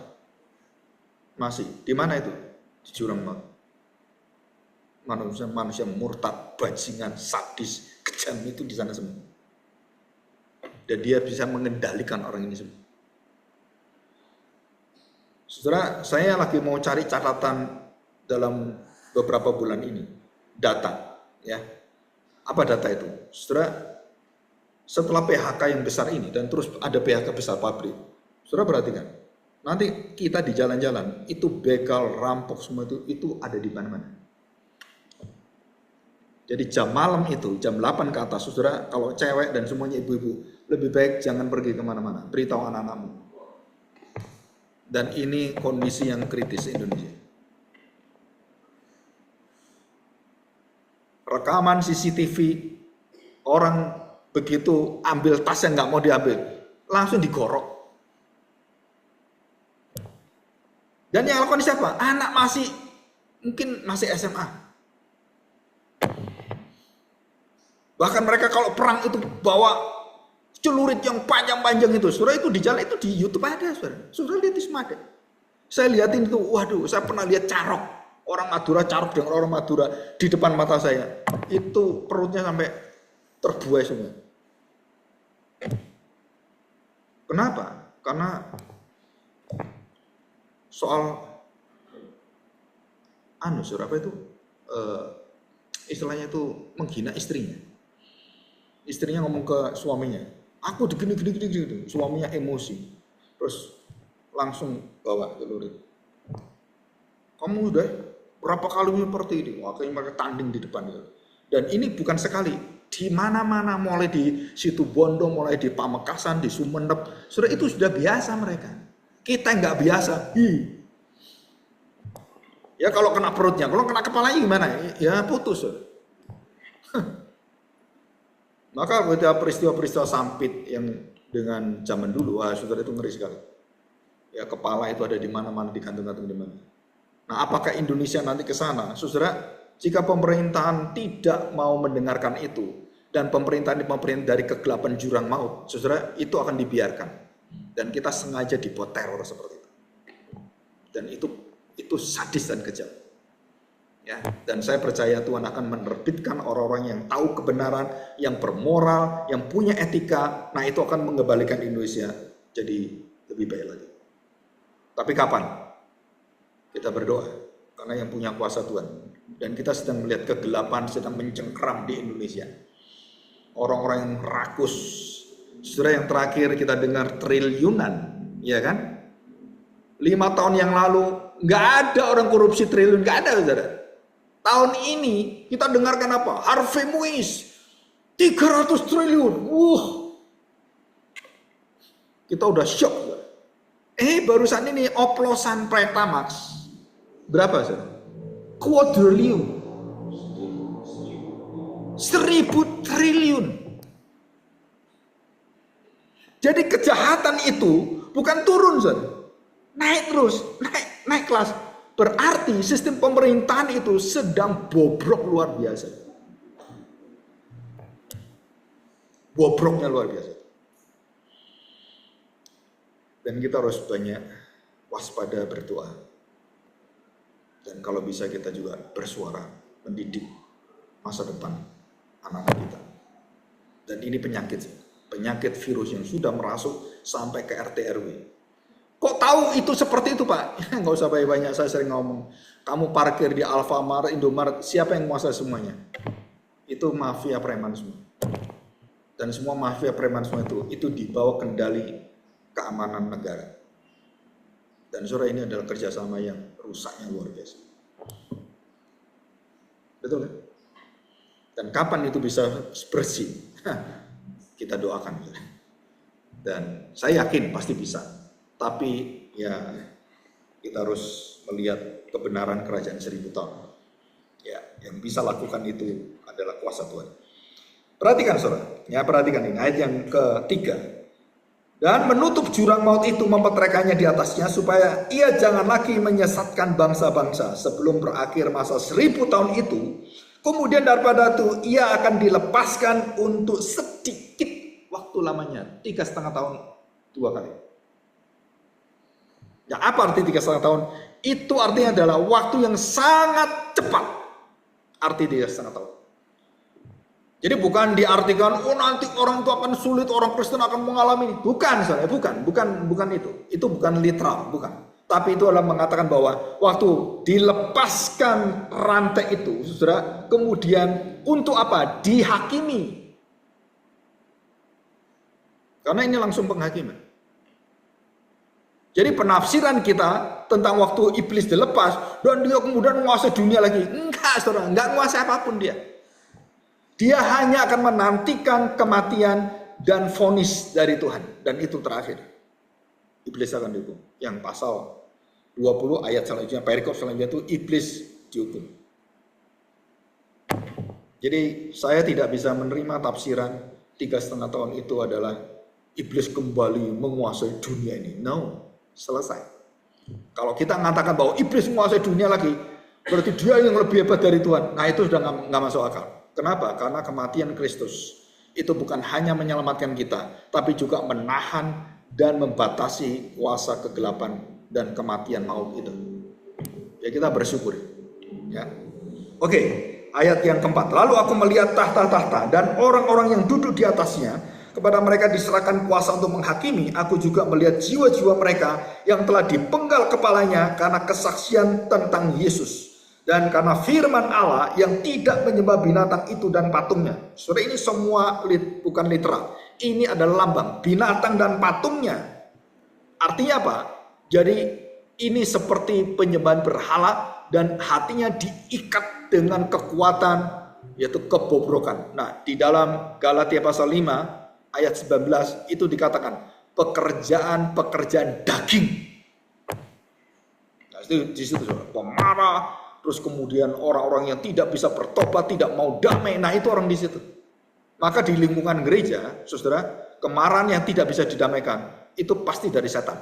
Masih. Di mana itu? Di jurang maut. Manusia murtad, bajingan, sadis, kejam itu di sana semua. Dan dia bisa mengendalikan orang ini semua. Saudara, saya lagi mau cari catatan dalam beberapa bulan ini, data, ya. Apa data itu? Saudara, setelah PHK yang besar ini dan terus ada PHK besar pabrik, saudara perhatikan, nanti kita di jalan-jalan itu begal, rampok semua itu ada di mana-mana. Jadi jam malam itu, jam 8 ke atas, saudara, kalau cewek dan semuanya ibu-ibu, lebih baik jangan pergi kemana-mana, beritahu anak-anakmu. Dan ini kondisi yang kritis Indonesia. Rekaman CCTV, orang begitu ambil tas yang nggak mau diambil, langsung digorok. Dan yang lakukan siapa? Anak mungkin masih SMA. Bahkan mereka kalau perang itu bawa celurit yang panjang-panjang itu, saudara, itu di jalan itu di YouTube ada, saudara lihat di semua ada. Saya lihatin itu, waduh, saya pernah lihat carok, orang Madura carok dengan orang Madura di depan mata saya, itu perutnya sampai terbuai semua. Kenapa? Karena soal saudara, apa itu? Istilahnya itu menghina istrinya. Istrinya ngomong ke suaminya, aku digini, suaminya emosi, terus langsung bawa celurit. Kamu udah berapa kali seperti ini? Akhirnya mereka tanding di depan itu. Dan ini bukan sekali, di mana-mana, mulai di situ Bondo, mulai di Pamekasan, di Sumenep, sudah itu sudah biasa mereka. Kita nggak biasa. Ya kalau kena perutnya, kalau kena kepalanya gimana? Ya putus. Maka peristiwa-peristiwa sampit yang dengan zaman dulu, wah saudara, itu ngeri sekali. Ya kepala itu ada di mana-mana, digantung-gantung di mana. Nah, apakah Indonesia nanti ke sana? Saudara, jika pemerintahan tidak mau mendengarkan itu dan pemerintahan dari kegelapan jurang maut, saudara, itu akan dibiarkan. Dan kita sengaja dibuat teror seperti itu. Dan itu sadis dan kejam. Ya, dan saya percaya Tuhan akan menerbitkan orang-orang yang tahu kebenaran, yang bermoral, yang punya etika. Nah, itu akan mengembalikan Indonesia jadi lebih baik lagi. Tapi kapan? Kita berdoa. karena yang punya kuasa Tuhan. Dan kita sedang melihat kegelapan sedang mencengkeram di Indonesia. Orang-orang yang rakus. Saudara, yang terakhir kita dengar triliunan, ya kan? 5 tahun yang lalu nggak ada orang korupsi triliun, nggak ada, saudara. Tahun ini kita dengarkan apa? Harvey Muiz 300 triliun. Kita udah shock. Barusan ini oplosan Pertamax berapa, saudara? Quadrillion. 1000 triliun. Jadi kejahatan itu bukan turun, saudara. Naik terus, naik kelas. Berarti sistem pemerintahan itu sedang bobrok luar biasa. Bobroknya luar biasa. Dan kita harus banyak waspada berdoa. Dan kalau bisa kita juga bersuara, mendidik masa depan anak-anak kita. Dan ini penyakit virus yang sudah merasuk sampai ke RT RW. Kok tahu itu seperti itu, Pak? Nggak usah banyak, saya sering ngomong. Kamu parkir di Alfamart, Indomaret, siapa yang menguasai semuanya? Itu mafia preman semua. Dan semua mafia preman semua itu di bawah kendali keamanan negara. Dan saudara, ini adalah kerjasama yang rusaknya luar biasa. Betul kan? Dan kapan itu bisa bersih? Kita doakan. Dan saya yakin pasti bisa. Tapi ya kita harus melihat kebenaran kerajaan 1000 tahun. Ya, yang bisa lakukan itu adalah kuasa Tuhan. Perhatikan, saudara. Ya, perhatikan ini ayat yang ketiga. Dan menutup jurang maut itu, memperteraikannya di atasnya, supaya ia jangan lagi menyesatkan bangsa-bangsa sebelum berakhir masa 1000 tahun itu. Kemudian daripada itu ia akan dilepaskan untuk sedikit waktu lamanya, 3,5 tahun 2 kali. Ya, apa arti 3,5 tahun? Itu artinya adalah waktu yang sangat cepat. Arti 3,5 tahun. Jadi bukan diartikan, nanti orang itu akan sulit, orang Kristen akan mengalami ini. Bukan, saudara, bukan itu. Itu bukan literal, bukan. Tapi itu adalah mengatakan bahwa waktu dilepaskan rantai itu, saudara, kemudian untuk apa? Dihakimi. Karena ini langsung penghakiman. Jadi penafsiran kita tentang waktu iblis dilepas dan dia kemudian menguasai dunia lagi. Enggak, saudara, enggak menguasai apapun dia. Dia hanya akan menantikan kematian dan vonis dari Tuhan. Dan itu terakhir. Iblis akan dihukum. Yang pasal 20 ayat selanjutnya, perikop selanjutnya itu iblis dihukum. Jadi saya tidak bisa menerima tafsiran 3,5 tahun itu adalah iblis kembali menguasai dunia ini. No. Selesai. Kalau kita mengatakan bahwa iblis menguasai dunia lagi, berarti dia yang lebih hebat dari Tuhan. Nah, itu sudah nggak masuk akal. Kenapa? Karena kematian Kristus itu bukan hanya menyelamatkan kita, tapi juga menahan dan membatasi kuasa kegelapan dan kematian maut itu. Ya, kita bersyukur. Ya. Oke, ayat yang keempat. Lalu aku melihat tahta-tahta dan orang-orang yang duduk di atasnya. Kepada mereka diserahkan kuasa untuk menghakimi. Aku juga melihat jiwa-jiwa mereka yang telah dipenggal kepalanya karena kesaksian tentang Yesus. Dan karena firman Allah yang tidak menyembah binatang itu dan patungnya. Saudara, ini semua bukan literal. Ini adalah lambang binatang dan patungnya. Artinya apa? Jadi ini seperti penyembahan berhala dan hatinya diikat dengan kekuatan, yaitu kebobrokan. Nah, di dalam Galatia pasal 5 ayat 19 itu dikatakan pekerjaan-pekerjaan daging. Nah, itu di situ, saudara, pemarah, terus kemudian orang-orang yang tidak bisa bertobat, tidak mau damai. Nah, itu orang di situ. Maka di lingkungan gereja, saudara, kemarahan yang tidak bisa didamaikan itu pasti dari setan.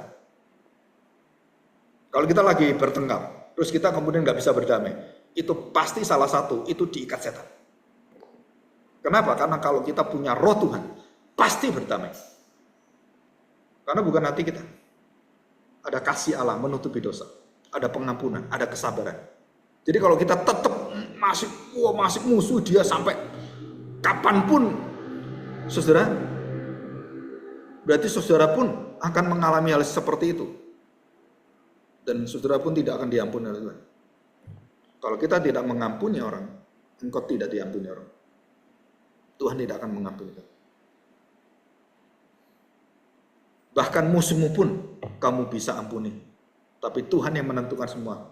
Kalau kita lagi bertengkar, terus kita kemudian nggak bisa berdamai, itu pasti salah satu itu diikat setan. Kenapa? Karena kalau kita punya roh Tuhan, pasti berdamai. Karena bukan hati kita. Ada kasih Allah menutupi dosa. Ada pengampunan, ada kesabaran. Jadi kalau kita tetap masih musuh dia sampai kapanpun, saudara, berarti saudara pun akan mengalami hal seperti itu. Dan saudara pun tidak akan diampuni oleh Tuhan. Kalau kita tidak mengampuni orang, engkau tidak diampuni orang. Tuhan tidak akan mengampuni kamu. Bahkan musuhmu pun kamu bisa ampuni. Tapi Tuhan yang menentukan semua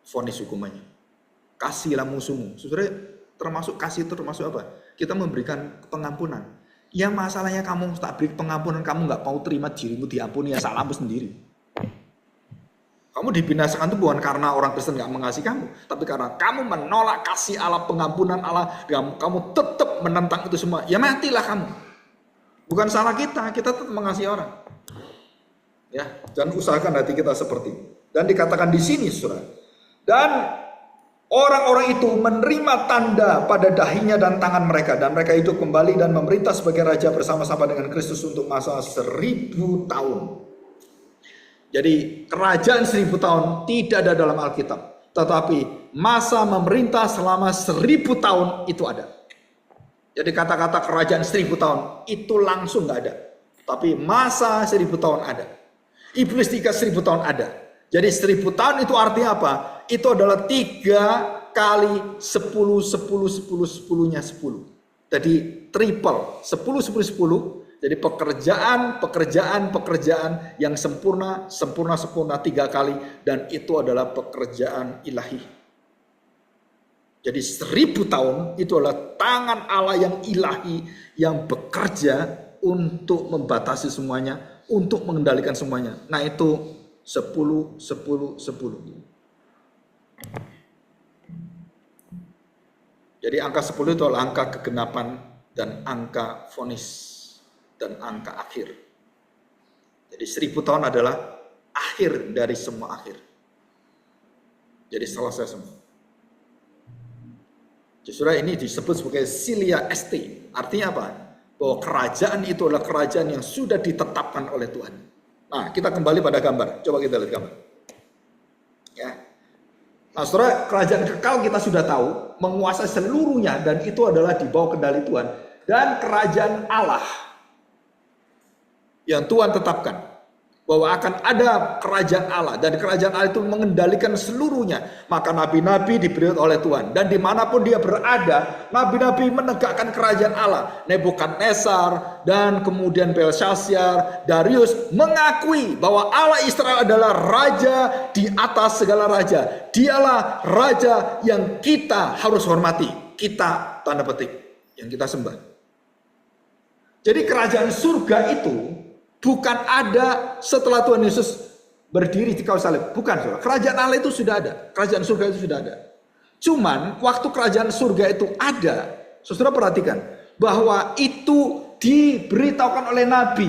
vonis hukumannya. Kasihilah musuhmu. Saudara, termasuk kasih itu termasuk apa? Kita memberikan pengampunan. Ya masalahnya kamu tak beri pengampunan, kamu nggak mau terima dirimu diampuni, ya salahmu sendiri. Kamu dibinasakan itu bukan karena orang Kristen nggak mengasihi kamu, tapi karena kamu menolak kasih Allah, pengampunan Allah, kamu tetap menentang itu semua. Ya matilah kamu. Bukan salah kita tetap mengasihi orang. Ya, dan usahakan hati kita seperti itu. Dan dikatakan di sini, saudara. Dan orang-orang itu menerima tanda pada dahinya dan tangan mereka, dan mereka hidup kembali dan memerintah sebagai raja bersama-sama dengan Kristus untuk masa 1000 tahun. Jadi kerajaan 1000 tahun tidak ada dalam Alkitab, tetapi masa memerintah selama 1000 tahun itu ada. Jadi kata-kata kerajaan 1000 tahun itu langsung nggak ada, tapi masa 1000 tahun ada. Iblis 1000 tahun ada. Jadi 1000 tahun itu artinya apa? Itu adalah 3 kali 10, 10, 10, 10-nya 10. Jadi triple, 10, 10, 10. Jadi pekerjaan yang sempurna 3 kali. Dan itu adalah pekerjaan ilahi. Jadi 1000 tahun itu adalah tangan Allah yang ilahi yang bekerja untuk membatasi semuanya, untuk mengendalikan semuanya. Nah itu 10, 10, 10. Jadi angka 10 itu adalah angka kegenapan dan angka vonis dan angka akhir. Jadi 1000 tahun adalah akhir dari semua akhir. Jadi selesai semua. Justru ini disebut sebagai Silia Est. Artinya apa? Bahwa kerajaan itu adalah kerajaan yang sudah ditetapkan oleh Tuhan. Nah, kita kembali pada gambar. Coba kita lihat gambar. Ya. Nah, saudara, kerajaan kekal kita sudah tahu, menguasai seluruhnya, dan itu adalah di bawah kendali Tuhan. Dan kerajaan Allah yang Tuhan tetapkan, bahwa akan ada kerajaan Allah, dan kerajaan Allah itu mengendalikan seluruhnya. Maka nabi-nabi diberi oleh Tuhan, dan dimanapun dia berada, nabi-nabi menegakkan kerajaan Allah. Nebukadnezar dan kemudian Belshazzar, Darius mengakui bahwa Allah Israel adalah raja di atas segala raja. Dialah raja yang kita harus hormati. Kita, tanda petik, yang kita sembah. Jadi kerajaan surga itu bukan ada setelah Tuhan Yesus berdiri di kayu salib. Bukan, saudara. Kerajaan Allah itu sudah ada. Kerajaan surga itu sudah ada. Cuman waktu kerajaan surga itu ada, saudara perhatikan bahwa itu diberitahukan oleh Nabi.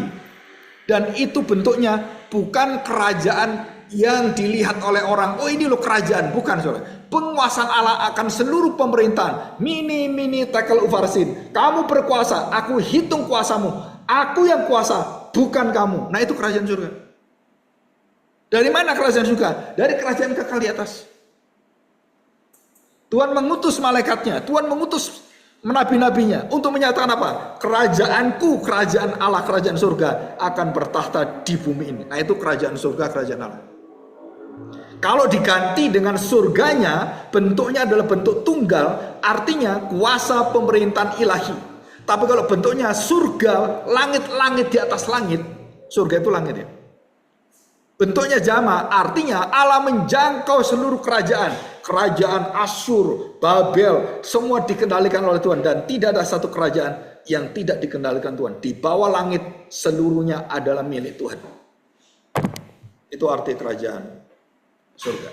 Dan itu bentuknya bukan kerajaan yang dilihat oleh orang. Oh ini loh kerajaan. Bukan, saudara. Penguasaan Allah akan seluruh pemerintahan. Mini tekel ufarsin. Kamu berkuasa, aku hitung kuasamu. Aku yang kuasa, bukan kamu. Nah itu kerajaan surga. Dari mana kerajaan surga? Dari kerajaan kekal di atas. Tuhan mengutus malaikatnya, Tuhan mengutus nabi-nabinya untuk menyatakan apa? Kerajaanku, kerajaan Allah, kerajaan surga akan bertahta di bumi ini. Nah itu kerajaan surga, kerajaan Allah. Kalau diganti dengan surganya, bentuknya adalah bentuk tunggal, artinya kuasa pemerintahan ilahi. Tapi kalau bentuknya surga, langit-langit di atas langit, surga itu langit ya. Bentuknya jama, artinya Allah menjangkau seluruh kerajaan. Kerajaan Asyur, Babel, semua dikendalikan oleh Tuhan. Dan tidak ada satu kerajaan yang tidak dikendalikan Tuhan. Di bawah langit seluruhnya adalah milik Tuhan. Itu arti kerajaan surga.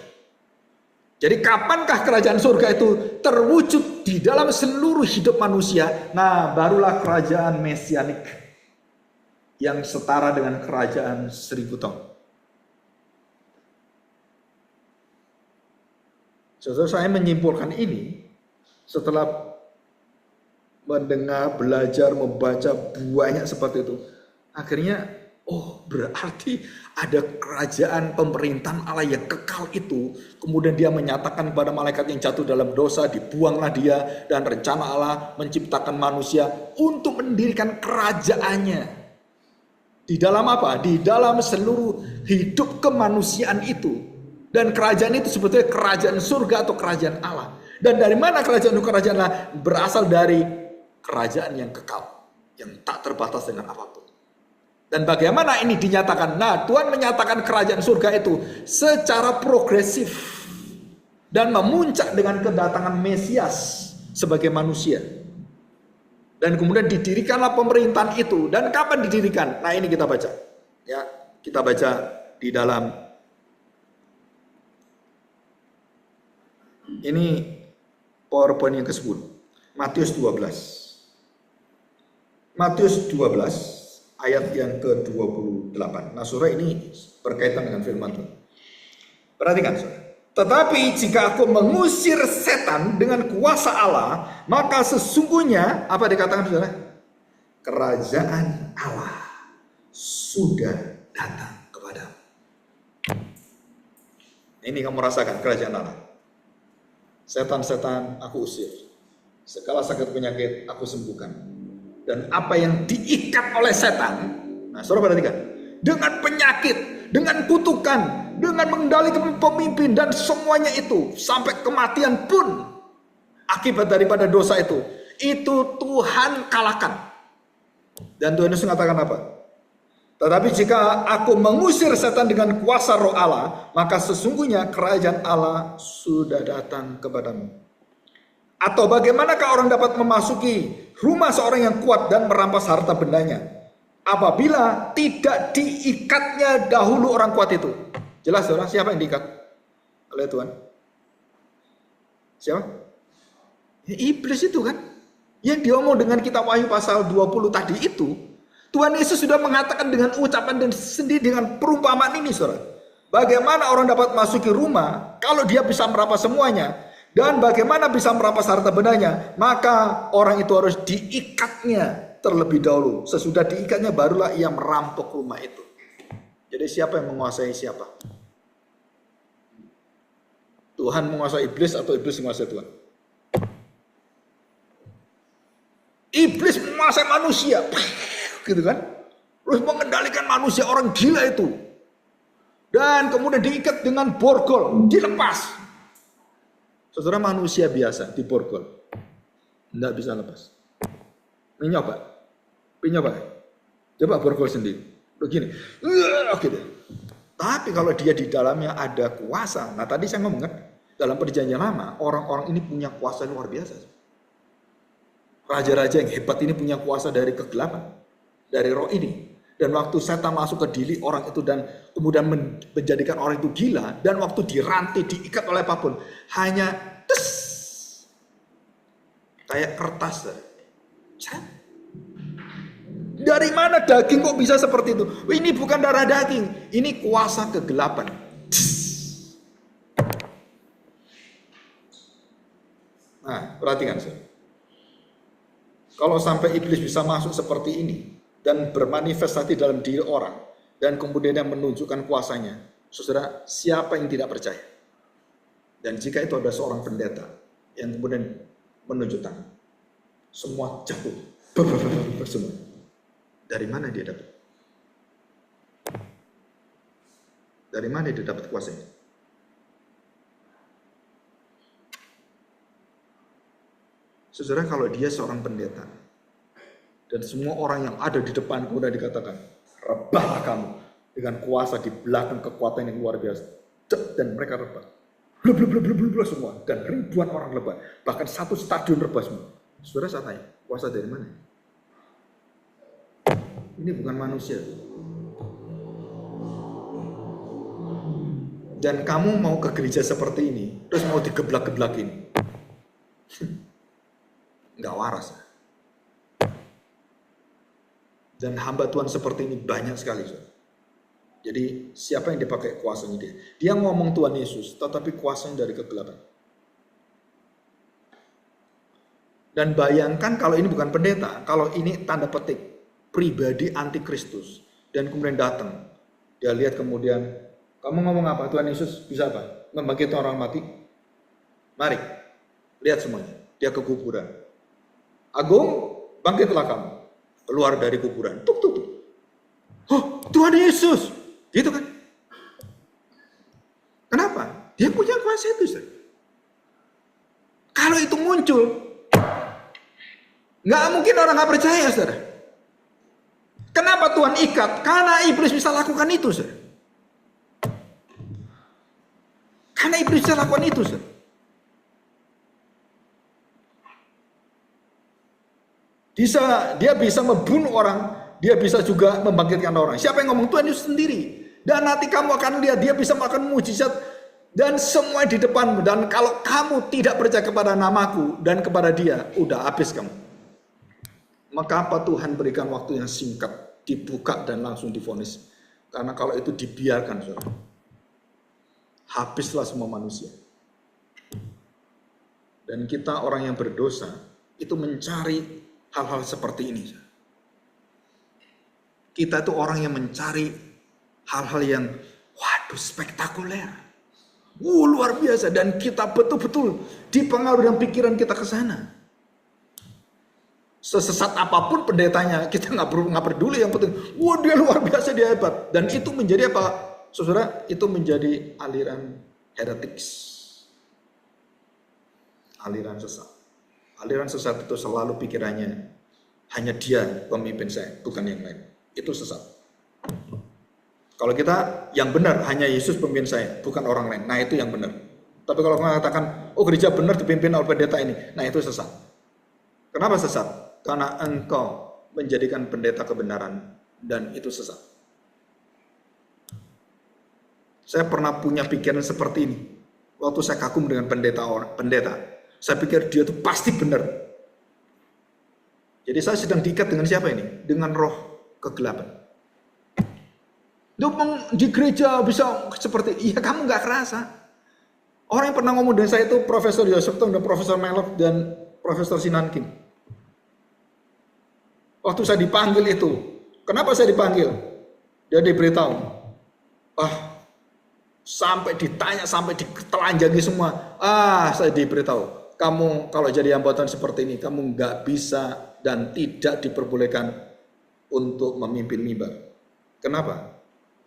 Jadi kapankah kerajaan surga itu terwujud di dalam seluruh hidup manusia? Nah, barulah kerajaan mesianik yang setara dengan kerajaan 1000 tahun. Saudara, saya menyimpulkan ini setelah mendengar, belajar, membaca banyak seperti itu. Akhirnya, oh berarti ada kerajaan pemerintahan Allah yang kekal itu. Kemudian dia menyatakan kepada malaikat yang jatuh dalam dosa, dibuanglah dia. Dan rencana Allah menciptakan manusia untuk mendirikan kerajaannya. Di dalam apa? Di dalam seluruh hidup kemanusiaan itu. Dan kerajaan itu sebetulnya kerajaan surga atau kerajaan Allah. Dan dari mana kerajaan itu kerajaan Allah? Berasal dari kerajaan yang kekal, yang tak terbatas dengan apapun. Dan bagaimana ini dinyatakan? Nah, Tuhan menyatakan kerajaan surga itu secara progresif dan memuncak dengan kedatangan Mesias sebagai manusia. Dan kemudian didirikanlah pemerintahan itu. Dan kapan didirikan? Nah, ini kita baca. Ya, kita baca di dalam ini PowerPoint yang ke-10. Matius 12. Matius 12 ayat yang ke-28. Nah, surah ini berkaitan dengan firman Tuhan. Perhatikan, saudara. Tetapi jika aku mengusir setan dengan kuasa Allah, maka sesungguhnya, apa dikatakan, saudara? Kerajaan Allah sudah datang kepadamu. Ini kamu rasakan kerajaan Allah. Setan-setan aku usir. Segala sakit penyakit aku sembuhkan. Dan apa yang diikat oleh setan, nah saudara perhatikan, dengan penyakit, dengan kutukan, dengan mengendalikan pemimpin dan semuanya itu, sampai kematian pun akibat daripada dosa itu Tuhan kalahkan. Dan Tuhan Yesus mengatakan apa? Tetapi jika aku mengusir setan dengan kuasa roh Allah, maka sesungguhnya kerajaan Allah sudah datang kepadamu. Atau bagaimanakah orang dapat memasuki rumah seorang yang kuat dan merampas harta bendanya apabila tidak diikatnya dahulu orang kuat itu? Jelas saudara, siapa yang diikat oleh Tuhan? Siapa? Ya, iblis itu kan. Yang diomong dengan kitab Wahyu pasal 20 tadi itu, Tuhan Yesus sudah mengatakan dengan ucapan dan sendiri dengan perumpamaan ini, saudara. Bagaimana orang dapat masuki rumah kalau dia bisa merampas semuanya? Dan bagaimana bisa merampas harta bendanya? Maka orang itu harus diikatnya terlebih dahulu. Sesudah diikatnya barulah ia merampok rumah itu. Jadi siapa yang menguasai siapa? Tuhan menguasai iblis atau iblis menguasai Tuhan? Iblis menguasai manusia. Gitu kan? Terus mengendalikan manusia, orang gila itu. Dan kemudian diikat dengan borgol, dilepas. Saudara, manusia biasa di borgol tidak bisa lepas. Ini nyoba. Coba borgol sendiri. Begini. Gitu. Tapi kalau dia di dalamnya ada kuasa. Nah tadi saya ngomong kan, dalam perjanjian lama orang-orang ini punya kuasa luar biasa. Raja-raja yang hebat ini punya kuasa dari kegelapan, dari roh ini. Dan waktu setan masuk ke diri orang itu dan kemudian menjadikan orang itu gila, dan waktu dirantai, diikat oleh apapun, hanya tes, kayak kertas. Dari mana daging kok bisa seperti itu? Ini bukan darah daging, ini kuasa kegelapan. Nah, perhatikan saudara. Kalau sampai iblis bisa masuk seperti ini dan bermanifestasi dalam diri orang dan kemudian yang menunjukkan kuasanya, saudara, siapa yang tidak percaya? Dan jika itu ada seorang pendeta yang kemudian menunjukkan, semua jatuh, semua. Dari mana dia dapat? Dari mana dia dapat kuasanya? Saudara, kalau dia seorang pendeta dan semua orang yang ada di depan kemudian dikatakan, rebahlah kamu dengan kuasa di belakang kekuatan yang luar biasa, dan mereka rebah, blub semua, dan ribuan orang rebah, bahkan satu stadion rebah semua. Saudara, saya tanya, kuasa dari mana? Ini bukan manusia. Dan kamu mau ke gereja seperti ini, terus mau digeblak-geblakin, nggak waras. Dan hamba Tuhan seperti ini banyak sekali. Jadi siapa yang dipakai kuasanya dia? Dia ngomong Tuhan Yesus, tetapi kuasanya dari kegelapan. Dan bayangkan kalau ini bukan pendeta, kalau ini tanda petik pribadi antikristus, dan kemudian datang, dia lihat kemudian, kamu ngomong apa? Tuhan Yesus bisa apa? Membangkitkan orang mati? Mari, lihat semuanya. Dia ke kuburan. Agung, bangkitlah kamu. Keluar dari kuburan. Tuk. Oh, Tuhan Yesus. Gitu kan? Kenapa? Dia punya kuasa itu, saudara. Kalau itu muncul, nggak mungkin orang nggak percaya, saudara. Kenapa Tuhan ikat? Karena iblis bisa lakukan itu, saudara. Karena iblis bisa lakukan itu, saudara. Dia bisa membunuh orang, dia bisa juga membangkitkan orang. Siapa yang ngomong? Tuhan Yesus sendiri. Dan nanti kamu akan lihat dia bisa melakukan mujizat dan semua di depanmu. Dan kalau kamu tidak percaya kepada namaku dan kepada dia, udah habis kamu. Maka apa Tuhan berikan waktu yang singkat, dibuka dan langsung divonis. Karena kalau itu dibiarkan, saudara, habislah semua manusia. Dan kita orang yang berdosa itu mencari hal-hal seperti ini. Kita itu orang yang mencari hal-hal yang spektakuler. Luar biasa. Dan kita betul-betul dipengaruhi dengan pikiran kita ke sana. Sesesat apapun pendetanya, kita nggak peduli. Yang penting, dia luar biasa, dia hebat. Dan itu menjadi apa, saudara? Itu menjadi aliran heretics. Aliran sesat. Aliran sesat itu selalu pikirannya hanya dia pemimpin saya, bukan yang lain. Itu sesat. Kalau kita yang benar hanya Yesus pemimpin saya, bukan orang lain. Nah itu yang benar. Tapi kalau mengatakan, gereja benar dipimpin oleh pendeta ini, nah itu sesat. Kenapa sesat? Karena engkau menjadikan pendeta kebenaran dan itu sesat. Saya pernah punya pikiran seperti ini. Waktu saya kagum dengan pendeta. Saya pikir dia itu pasti benar. Jadi saya sedang diikat dengan siapa ini? Dengan roh kegelapan. Di gereja bisa seperti, kamu nggak kerasa. Orang yang pernah ngomong dengan saya itu Profesor Yosef Tong dan Profesor Melok dan Profesor Sinan Kim. Waktu saya dipanggil itu, kenapa saya dipanggil? Dia diberitahu. Sampai ditanya, sampai ditelanjangi semua. Saya diberitahu. Kamu kalau jadi hambatan seperti ini, kamu nggak bisa dan tidak diperbolehkan untuk memimpin mimbar. Kenapa?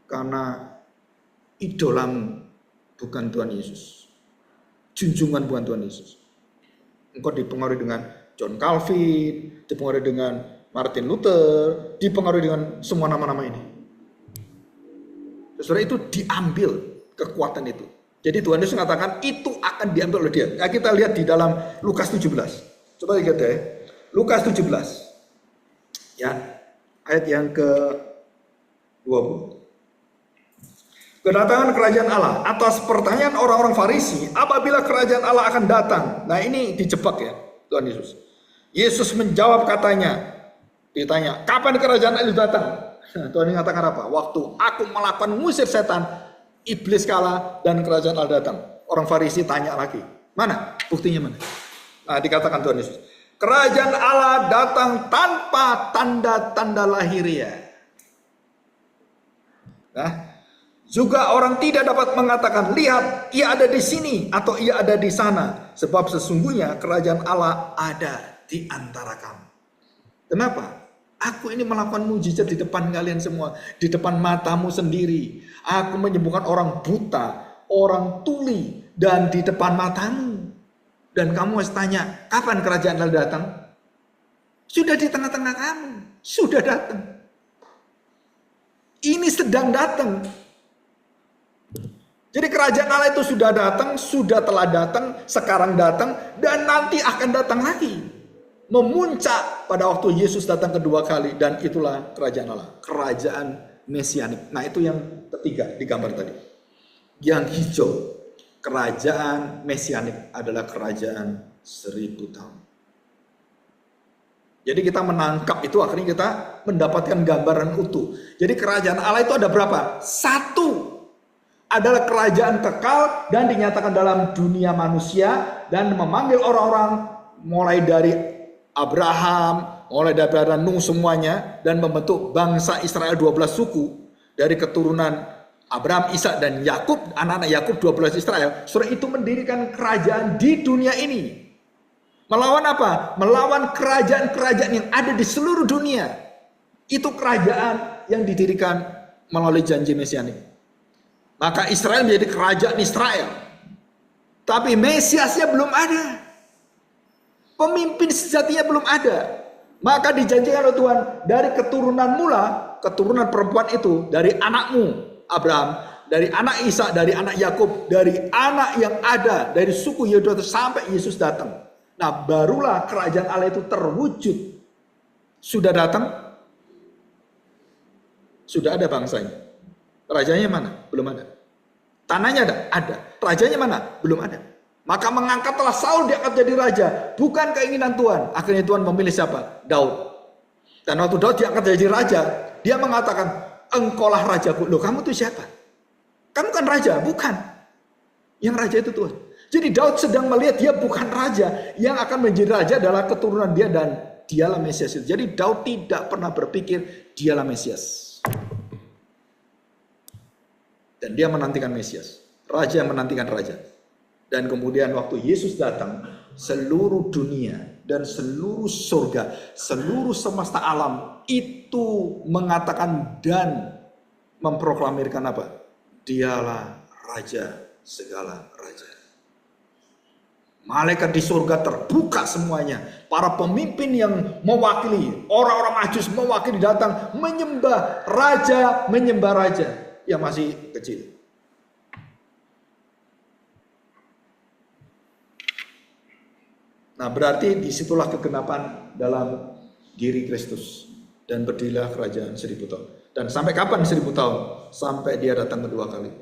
Karena idolamu bukan Tuhan Yesus. Junjungan bukan Tuhan Yesus. Engkau dipengaruhi dengan John Calvin, dipengaruhi dengan Martin Luther, dipengaruhi dengan semua nama-nama ini. Saudara, itu diambil kekuatan itu. Jadi Tuhan Yesus mengatakan itu akan diambil oleh dia. Nah, kita lihat di dalam Lukas 17. Coba lihat ya. Lukas 17. Ya. Ayat yang ke-20. Kedatangan kerajaan Allah. Atas pertanyaan orang-orang Farisi, apabila kerajaan Allah akan datang. Nah, ini dijebak ya Tuhan Yesus. Yesus menjawab ditanya, kapan kerajaan Allah datang? Nah, Tuhan mengatakan apa? Waktu aku melakukan musir setan, iblis kalah dan kerajaan Allah datang. Orang Farisi tanya lagi, mana? Buktinya mana? Nah, dikatakan Tuhan Yesus, kerajaan Allah datang tanpa tanda-tanda lahiriah. Nah, juga orang tidak dapat mengatakan, lihat, ia ada di sini atau ia ada di sana, sebab sesungguhnya kerajaan Allah ada di antara kamu. Kenapa? Aku ini melakukan mujizat di depan kalian semua, di depan matamu sendiri. Aku menyembuhkan orang buta, orang tuli, dan di depan matamu. Dan kamu harus tanya, kapan kerajaan Allah datang? Sudah di tengah-tengah kamu, sudah datang. Ini sedang datang. Jadi kerajaan Allah itu sudah datang, sudah telah datang, sekarang datang, dan nanti akan datang lagi. Memuncak pada waktu Yesus datang kedua kali, dan itulah kerajaan Allah, kerajaan mesianik. Nah, itu yang ketiga di gambar tadi. Yang hijau, kerajaan mesianik adalah kerajaan 1000 tahun. Jadi kita menangkap itu, akhirnya kita mendapatkan gambaran utuh. Jadi kerajaan Allah itu ada berapa? 1 adalah kerajaan kekal dan dinyatakan dalam dunia manusia dan memanggil orang-orang mulai dari Abraham, mulai dari Nuh semuanya, dan membentuk bangsa Israel 12 suku dari keturunan Abraham, Ishak dan Yakub, anak-anak Yakub 12 Israel. Surah itu mendirikan kerajaan di dunia ini. Melawan apa? Melawan kerajaan-kerajaan yang ada di seluruh dunia. Itu kerajaan yang didirikan melalui janji mesianik. Maka Israel menjadi kerajaan Israel. Tapi Mesiasnya belum ada. Pemimpin sejatinya belum ada. Maka dijanjikan oleh Tuhan, dari keturunan mula, keturunan perempuan itu, dari anakmu Abraham, dari anak Ishak, dari anak Yakub, dari anak yang ada, dari suku Yehuda sampai Yesus datang. Nah, barulah kerajaan Allah itu terwujud. Sudah datang? Sudah ada bangsanya. Rajanya mana? Belum ada. Tanahnya ada? Ada. Rajanya mana? Belum ada. Maka mengangkatlah Saul diangkat jadi raja. Bukan keinginan Tuhan. Akhirnya Tuhan memilih siapa? Daud. Dan waktu Daud diangkat jadi raja, dia mengatakan, engkaulah rajaku. Loh, kamu tuh siapa? Kamu kan raja? Bukan. Yang raja itu Tuhan. Jadi Daud sedang melihat dia bukan raja. Yang akan menjadi raja adalah keturunan dia dan dialah Mesias itu. Jadi Daud tidak pernah berpikir dialah Mesias. Dan dia menantikan Mesias. Raja menantikan raja. Dan kemudian waktu Yesus datang, seluruh dunia dan seluruh surga, seluruh semesta alam itu mengatakan dan memproklamirkan apa? Dialah raja segala raja. Malaikat di surga terbuka semuanya. Para pemimpin yang mewakili, orang-orang Majus mewakili datang menyembah raja yang masih kecil. Nah, berarti disitulah kegenapan dalam diri Kristus. Dan berdirilah kerajaan 1000 tahun. Dan sampai kapan 1000 tahun? Sampai dia datang kedua kali.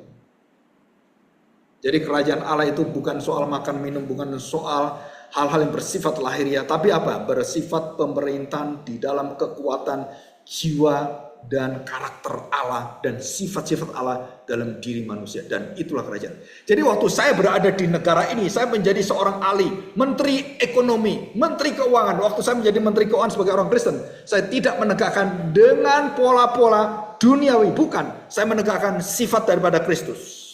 Jadi kerajaan Allah itu bukan soal makan minum, bukan soal hal-hal yang bersifat lahiriah. Tapi apa? Bersifat pemerintahan di dalam kekuatan jiwa dan karakter Allah dan sifat-sifat Allah dalam diri manusia, dan itulah kerajaan. Jadi waktu saya berada di negara ini, saya menjadi seorang ahli, menteri ekonomi, menteri keuangan. Waktu saya menjadi menteri keuangan sebagai orang Kristen, saya tidak menegakkan dengan pola-pola duniawi, bukan. Saya menegakkan sifat daripada Kristus.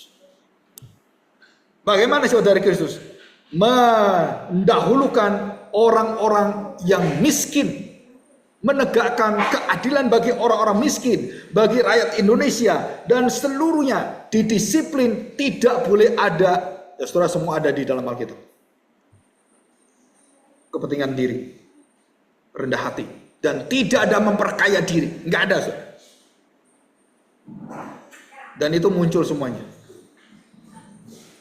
Bagaimana sifat dari Kristus? Mendahulukan orang-orang yang miskin, menegakkan keadilan bagi orang-orang miskin, bagi rakyat Indonesia, dan seluruhnya didisiplin. Tidak boleh ada, ya saudara, semua ada di dalam Alkitab. Kepentingan diri, rendah hati, dan tidak ada memperkaya diri. Nggak ada, saudara. Dan itu muncul semuanya.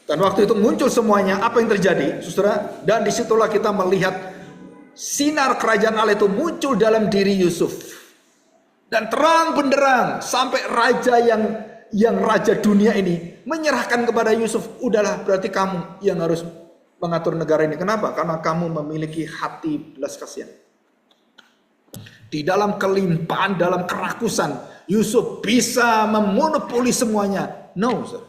Dan waktu itu muncul semuanya, apa yang terjadi, saudara? Dan disitulah kita melihat sinar kerajaan Allah itu muncul dalam diri Yusuf. Dan terang benderang sampai raja yang raja dunia ini menyerahkan kepada Yusuf, udahlah, berarti kamu yang harus mengatur negara ini. Kenapa? Karena kamu memiliki hati belas kasihan. Di dalam kelimpahan, dalam kerakusan, Yusuf bisa memonopoli semuanya. No, sir.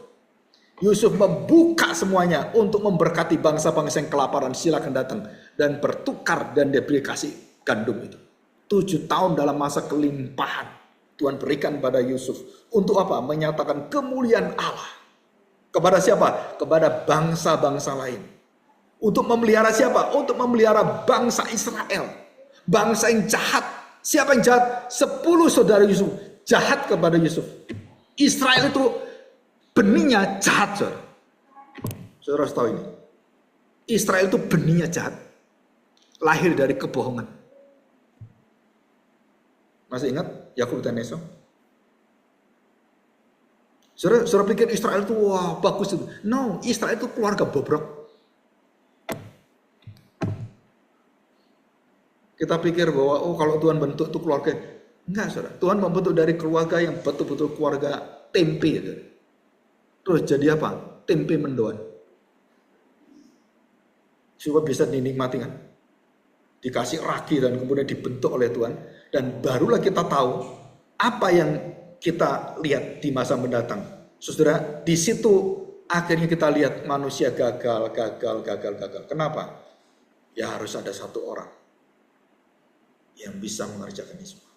Yusuf membuka semuanya untuk memberkati bangsa-bangsa yang kelaparan. Silakan datang dan bertukar, dan dia beri kasih gandum itu. 7 tahun dalam masa kelimpahan Tuhan berikan pada Yusuf. Untuk apa? Menyatakan kemuliaan Allah. Kepada siapa? Kepada bangsa-bangsa lain. Untuk memelihara siapa? Untuk memelihara bangsa Israel. Bangsa yang jahat. Siapa yang jahat? 10 saudara Yusuf jahat kepada Yusuf. Israel itu benihnya jahat, saudara. Saudara harus tahu ini. Israel itu benihnya jahat. Lahir dari kebohongan. Masih ingat Yakub dan Esau? Saudara pikir Israel itu wah bagus itu. No, Israel itu keluarga bobrok. Kita pikir bahwa kalau Tuhan bentuk itu keluarga. Enggak, saudara. Tuhan membentuk dari keluarga yang betul-betul keluarga tempe. Saudara. Terus jadi apa? Tempe mendoan. Supaya bisa dinikmati kan? Dikasih ragi dan kemudian dibentuk oleh Tuhan. Dan barulah kita tahu apa yang kita lihat di masa mendatang. Saudara, di situ akhirnya kita lihat manusia gagal. Kenapa? Ya harus ada satu orang yang bisa mengerjakan ini semua.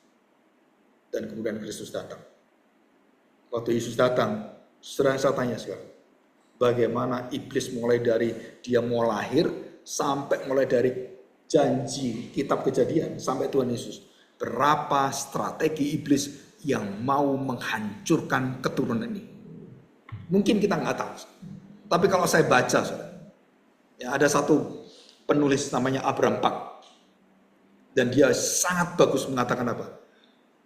Dan kemudian Kristus datang. Waktu Yesus datang, saudara, saya tanya sekarang, bagaimana iblis mulai dari dia mau lahir, sampai mulai dari janji kitab Kejadian, sampai Tuhan Yesus. Berapa strategi iblis yang mau menghancurkan keturunan ini. Mungkin kita nggak tahu. Tapi kalau saya baca, saudara, Ya, ada satu penulis namanya Abraham Pak. Dan dia sangat bagus mengatakan apa?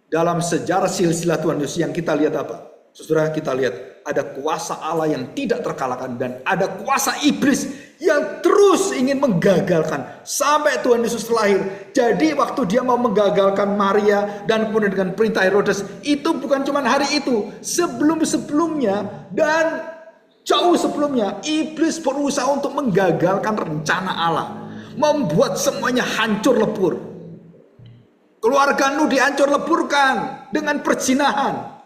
Dalam sejarah silsilah Tuhan Yesus yang kita lihat apa? Saudara, kita lihat ada kuasa Allah yang tidak terkalahkan dan ada kuasa iblis yang terus ingin menggagalkan sampai Tuhan Yesus lahir. Jadi waktu dia mau menggagalkan Maria dan kemudian dengan perintah Herodes, itu bukan cuma hari itu, sebelum-sebelumnya dan jauh sebelumnya iblis berusaha untuk menggagalkan rencana Allah, membuat semuanya hancur lebur. Keluarga Nuh dihancur leburkan dengan perzinahan,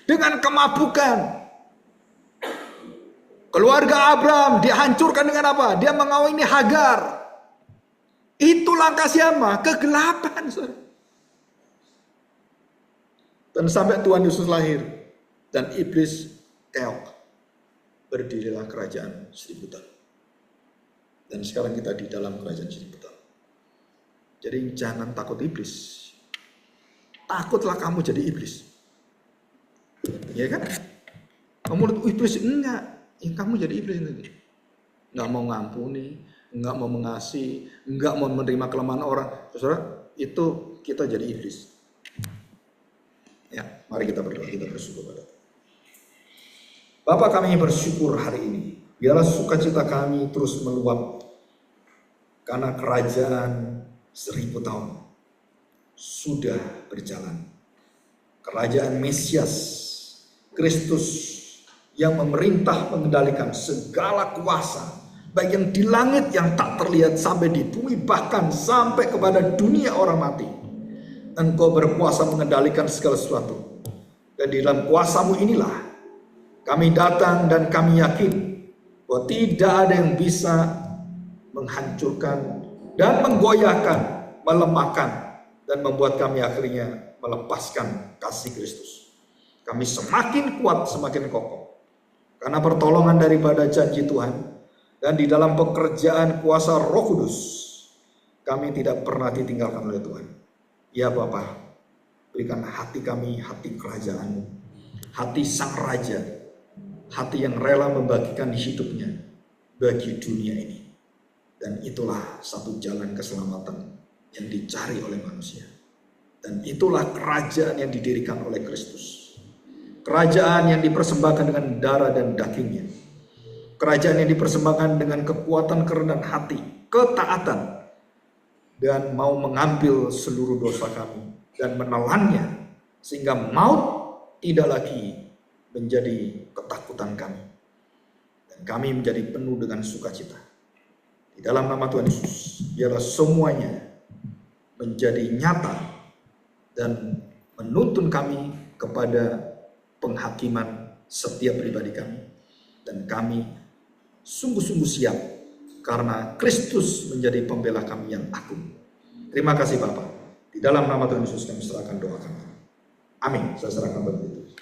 dengan kemabukan. Keluarga Abraham dihancurkan dengan apa? Dia mengawini Hagar. Itu langkah siapa? Kegelapan. Dan sampai Tuhan Yesus lahir dan iblis keok. Berdirilah kerajaan 1000 tahun. Dan sekarang kita di dalam kerajaan 1000 tahun. Jadi jangan takut iblis. Takutlah kamu jadi iblis. Ya kan? Kamu iblis enggak. Ya, kamu jadi iblis nanti. Enggak mau ngampuni, enggak mau mengasihi, enggak mau menerima kelemahan orang. Saudara, itu kita jadi iblis. Ya, mari kita berdoa, kita bersyukur pada Tuhan. Bapa, kami bersyukur hari ini. Biarlah sukacita kami terus meluap karena kerajaan 1000 tahun sudah berjalan. Kerajaan Mesias Kristus yang memerintah mengendalikan segala kuasa, baik yang di langit yang tak terlihat sampai di bumi, bahkan sampai kepada dunia orang mati. Engkau berkuasa mengendalikan segala sesuatu. Dan di dalam kuasamu inilah kami datang dan kami yakin bahwa tidak ada yang bisa menghancurkan dan menggoyahkan, melemahkan, dan membuat kami akhirnya melepaskan kasih Kristus. Kami semakin kuat, semakin kokoh. Karena pertolongan daripada janji Tuhan. Dan di dalam pekerjaan kuasa Roh Kudus, kami tidak pernah ditinggalkan oleh Tuhan. Ya Bapa, berikan hati kami, hati kerajaan-Mu. Hati Sang Raja. Hati yang rela membagikan hidupnya bagi dunia ini. Dan itulah satu jalan keselamatan yang dicari oleh manusia. Dan itulah kerajaan yang didirikan oleh Kristus. Kerajaan yang dipersembahkan dengan darah dan dagingnya. Kerajaan yang dipersembahkan dengan kekuatan kerendahan hati, ketaatan, dan mau mengambil seluruh dosa kami dan menelannya sehingga maut tidak lagi menjadi ketakutan kami. Dan kami menjadi penuh dengan sukacita. Di dalam nama Tuhan Yesus, biarlah semuanya menjadi nyata dan menuntun kami kepada penghakiman setiap pribadi kami. Dan kami sungguh-sungguh siap karena Kristus menjadi pembela kami yang agung. Terima kasih Bapa. Di dalam nama Tuhan Yesus kami serahkan doa kami. Amin. Saya serahkan begitu.